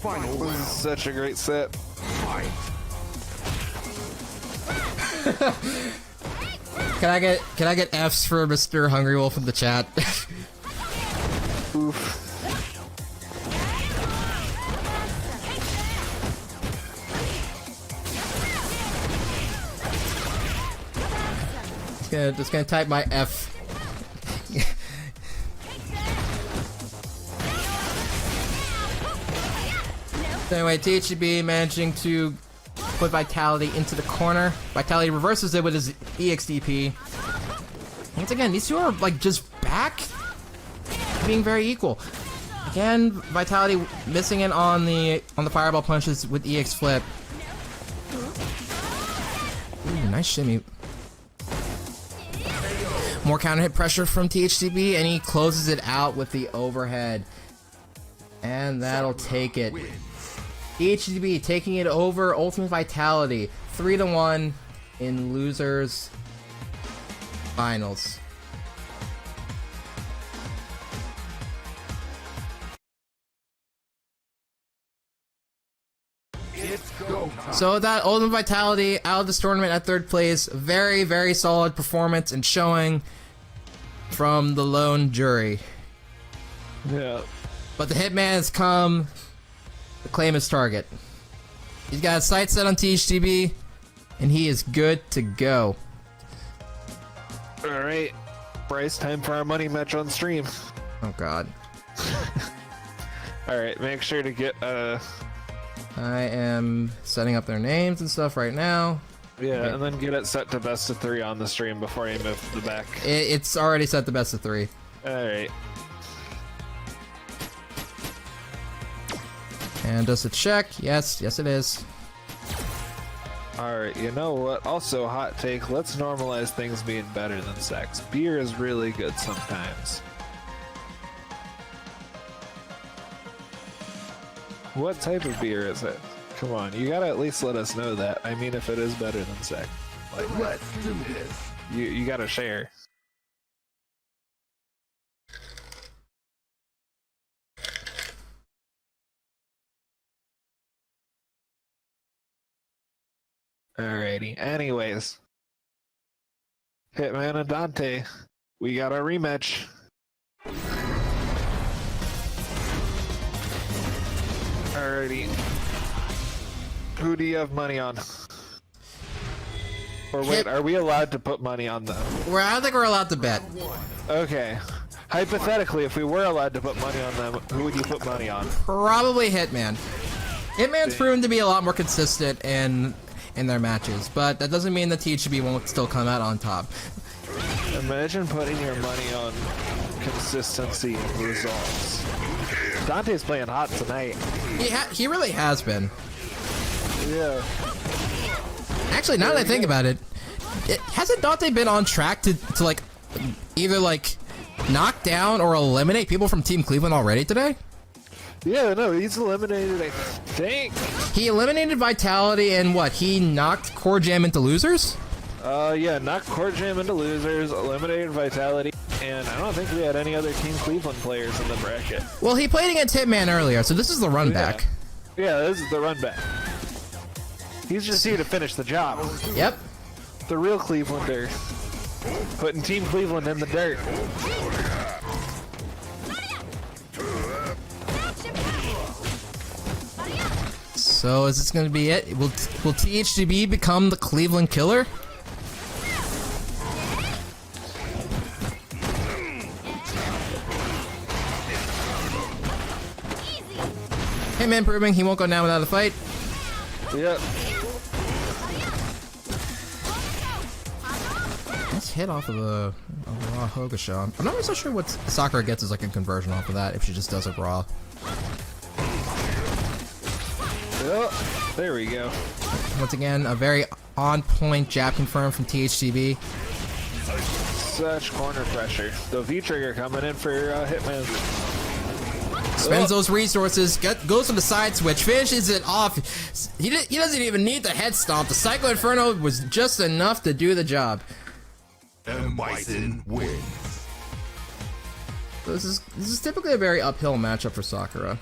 S3: Final
S5: This is
S3: round.
S5: such a great set.
S3: Fight.
S1: Can I get F's for Mr. Hungry Wolf in the chat?
S5: Oof.
S1: Just gonna type my F. So anyway, THTB managing to put Vitality into the corner. Vitality reverses it with his EXDP. Once again, these two are like just back being very equal. Again, Vitality missing it on the fireball punches with EX flip. Ooh, nice shimmy. More counter hit pressure from THTB, and he closes it out with the overhead. And that'll take it. THTB taking it over Ultimate Vitality 3-1 in losers finals.
S3: It's go time.
S1: So that Ultimate Vitality out of this tournament at third place, very, very solid performance and showing from the lone Juri.
S5: Yeah.
S1: But the Hitman has come to claim his target. He's got a sight set on THTB, and he is good to go.
S5: Alright. Bryce, time for our money match on stream.
S1: Oh god.
S5: Alright, make sure to get
S1: I am setting up their names and stuff right now.
S5: yeah, and then get it set to best of 3 on the stream before you move to the back.
S1: It's already set to best of 3.
S5: Alright.
S1: And does it check? Yes, yes it is.
S5: Alright, you know what? Also, hot take, let's normalize things being better than sex. Beer is really good sometimes. What type of beer is it? Come on, you gotta at least let us know that. I mean, if it is better than sex. Like,
S3: Let's do this.
S5: you gotta share. Alrighty. Anyways. Hitman and Dante. We got our rematch. Alrighty. Who do you have money on? Or wait, are we allowed to put money on them?
S1: I don't think we're allowed to bet.
S5: Okay. Hypothetically, if we were allowed to put money on them, who would you put money on?
S1: Probably Hitman. Hitman's proven to be a lot more consistent in their matches, but that doesn't mean the THTB won't still come out on top.
S5: Imagine putting your money on consistency and results. Dante's playing hot tonight.
S1: He really has been.
S5: Yeah.
S1: Actually, now that I think about it, hasn't Dante been on track to like either like knock down or eliminate people from Team Cleveland already today?
S5: Yeah, no, he's eliminated, I think.
S1: He eliminated Vitality and what? He knocked Corjam into losers?
S5: Yeah, knocked Corjam into losers, eliminated Vitality, and I don't think we had any other Team Cleveland players in the bracket.
S1: Well, he played against Hitman earlier, so this is the run back.
S5: Yeah, this is the run back. He's just here to finish the job.
S1: Yep.
S5: The real Clevelander. Putting Team Cleveland in the dirt.
S1: So is this going to be it? Will THTB become the Cleveland Killer? Hitman proving he won't go down without a fight.
S5: Yep.
S1: Nice hit off of the raw Hogasha. I'm not really so sure what Sakura gets as like a conversion off of that if she just does it raw.
S5: Yep. There we go.
S1: Once again, a very on-point jab confirmed from THTB.
S5: Such corner pressure. The V trigger coming in for Hitman.
S1: Spends those resources, goes for the side switch, finishes it off. He doesn't even need the head stomp. The Psycho Inferno was just enough to do the job.
S3: And Bison wins.
S1: So this is typically a very uphill matchup for Sakura,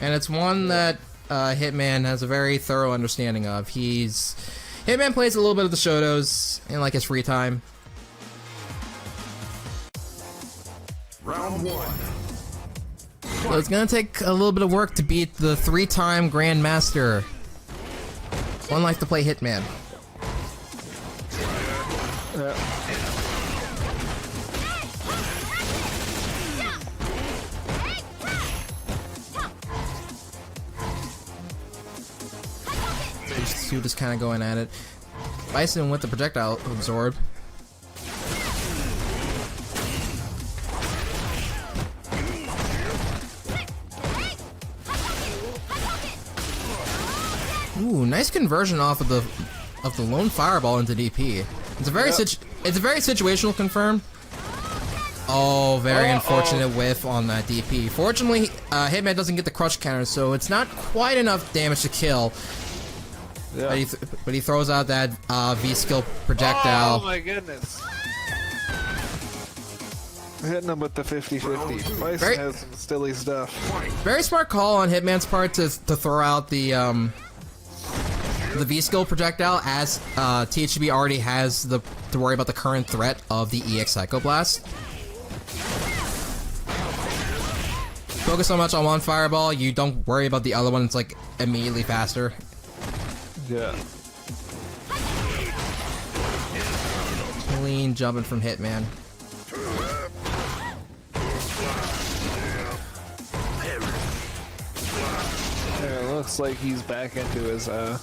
S1: and it's one that Hitman has a very thorough understanding of. Hitman plays a little bit of the Shotos in like his free time.
S3: Round 1.
S1: So it's gonna take a little bit of work to beat the 3-time Grandmaster. One life to play Hitman. These two just kind of going at it. Bison with the projectile absorb. Ooh, nice conversion off of the lone fireball into DP. It's a very situational confirm. Oh, very unfortunate whiff on that DP. Fortunately, Hitman doesn't get the crush counter, so it's not quite enough damage to kill.
S5: Yeah.
S1: But he throws out that V-skill projectile.
S5: Oh my goodness. Hitting him with the 50-50. Bison has some stilly stuff.
S1: Very smart call on Hitman's part to throw out the V-skill projectile, as THTB already has to worry about the current threat of the EX Psychoblast. Focus so much on one fireball, you don't worry about the other one. It's like immediately faster.
S5: Yeah.
S1: Clean jumping from Hitman.
S5: Yeah, it looks like he's back into his rhythm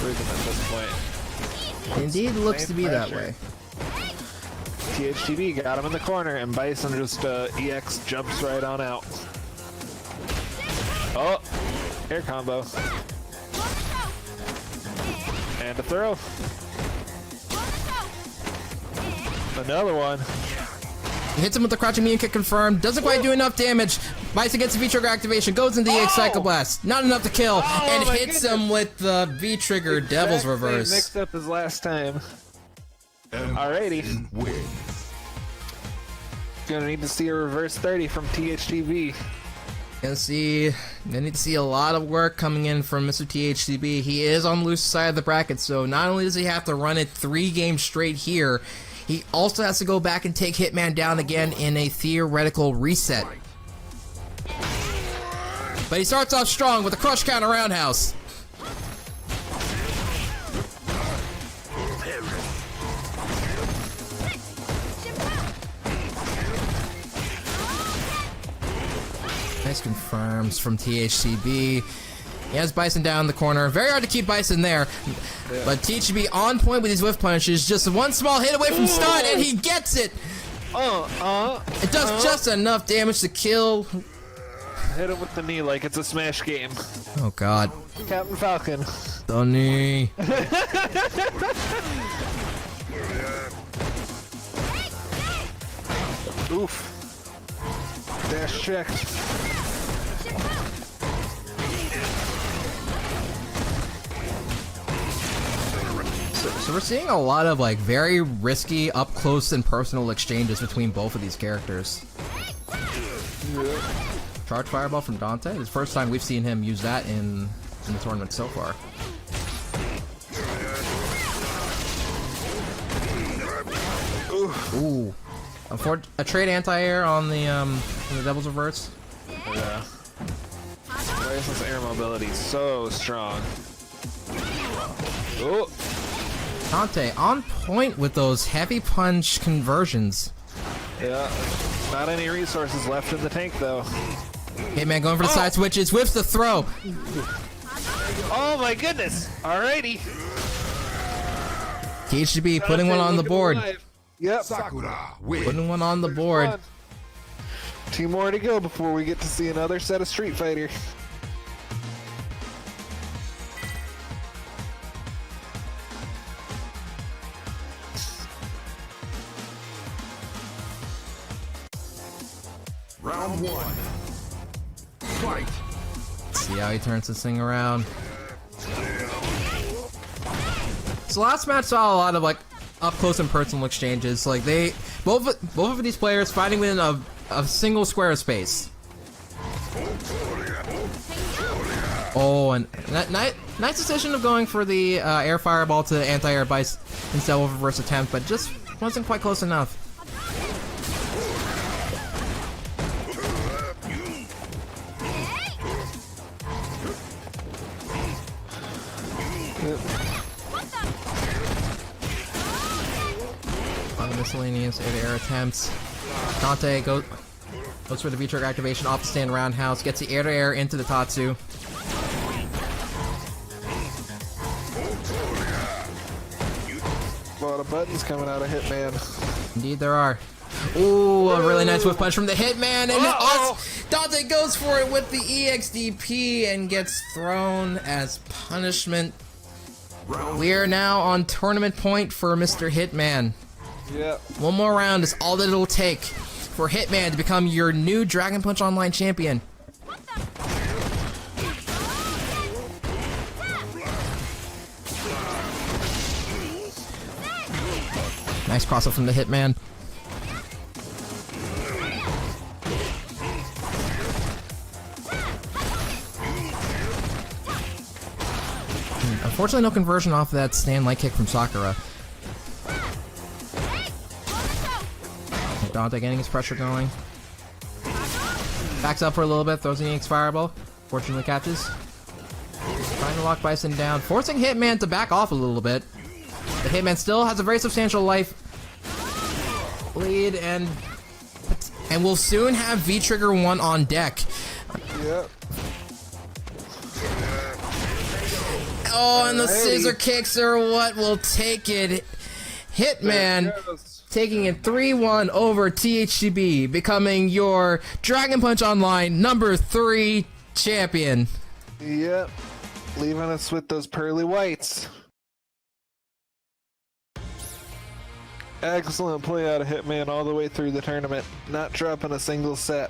S5: at this point.
S1: Indeed, looks to be that way.
S5: THTB got him in the corner, and Bison just EX jumps right on out. Oh, air combo. And a throw. Another one.
S1: He hits him with the crouching medium kick confirmed. Doesn't quite do enough damage. Bison gets the V-trigger activation. Goes into the EX Psychoblast. Not enough to kill. And hits him with the V-trigger Devil's Reverse.
S5: Mixed up his last time. Alrighty.
S3: Wins.
S5: Gonna need to see a reverse 30 from THTB.
S1: Gonna need to see a lot of work coming in from Mr. THTB. He is on the loose side of the bracket, so not only does he have to run it 3 games straight here, he also has to go back and take Hitman down again in a theoretical reset. But he starts off strong with a crush counter roundhouse. Nice confirms from THTB. He has Bison down in the corner. Very hard to keep Bison there. But THTB on point with these whiff punches. Just one small hit away from stun, and he gets it! It does just enough damage to kill.
S5: Hit him with the knee like it's a Smash game.
S1: Oh god.
S5: Captain Falcon.
S1: The knee.
S5: Oof. Dash checked.
S1: So we're seeing a lot of like very risky up close and personal exchanges between both of these characters. Charge fireball from Dante. It's the first time we've seen him use that in the tournament so far. Ooh. A trade anti-air on the Devil's Reverse.
S5: Yeah. Bison's air mobility is so strong. Oh,
S1: Dante on point with those heavy punch conversions.
S5: yeah. Not any resources left in the tank though.
S1: Hitman going for the side switches, whiffs the throw.
S5: Oh my goodness! Alrighty.
S1: THTB putting one on the board.
S5: Yep.
S3: Sakura wins.
S1: Putting one on the board.
S5: 2 more to go before we get to see another set of Street Fighter.
S3: Round 1. Fight.
S1: See how he turns this thing around. So last match saw a lot of like up close and personal exchanges. Like they both of these players fighting within a single square of space. Oh, and nice decision of going for the air fireball to anti-air Bison instead of reverse attempt, but just wasn't quite close enough. On the miscellaneous air attempts. Dante goes for the V-trigger activation off the stand roundhouse, gets the air-to-air into the Tatsu.
S5: A lot of buttons coming out of Hitman.
S1: Indeed there are. Ooh, a really nice whiff punch from the Hitman, and Dante goes for it with the EXDP and gets thrown as punishment. We are now on tournament point for Mr. Hitman.
S5: Yep.
S1: One more round is all that it'll take for Hitman to become your new Dragon Punch Online champion. Nice cross up from the Hitman. Unfortunately, no conversion off of that stand light kick from Sakura. Dante getting his pressure going. Backs up for a little bit, throws an EX fireball. Fortunately catches. Trying to lock Bison down, forcing Hitman to back off a little bit. The Hitman still has a very substantial life lead, and will soon have V-Trigger 1 on deck.
S5: Yep.
S1: Oh, and the scissor kicks are what will take it. Hitman taking it 3-1 over THTB, becoming your Dragon Punch Online number 3 champion.
S5: Yep. Leaving us with those pearly whites. Excellent play out of Hitman all the way through the tournament, not dropping a single set.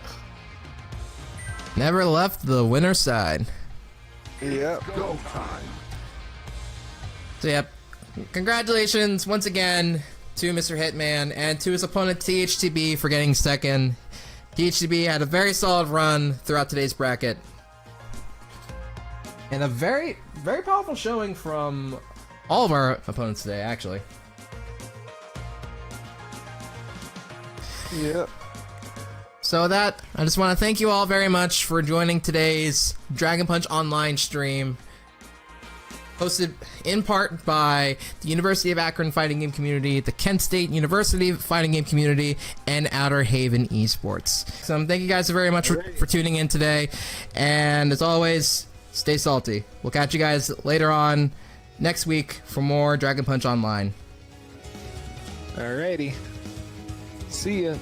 S1: Never left the winner's side.
S5: Yep.
S3: Go time.
S1: So yep, congratulations once again to Mr. Hitman and to his opponent THTB for getting second. THTB had a very solid run throughout today's bracket. And a very, very powerful showing from all of our opponents today, actually.
S5: Yep.
S1: So with that, I just want to thank you all very much for joining today's Dragon Punch Online stream. Hosted in part by the University of Akron fighting game community, the Kent State University fighting game community, and Outer Haven Esports. So thank you guys very much for tuning in today. And as always, stay salty. We'll catch you guys later on next week for more Dragon Punch Online.
S5: Alrighty. See ya.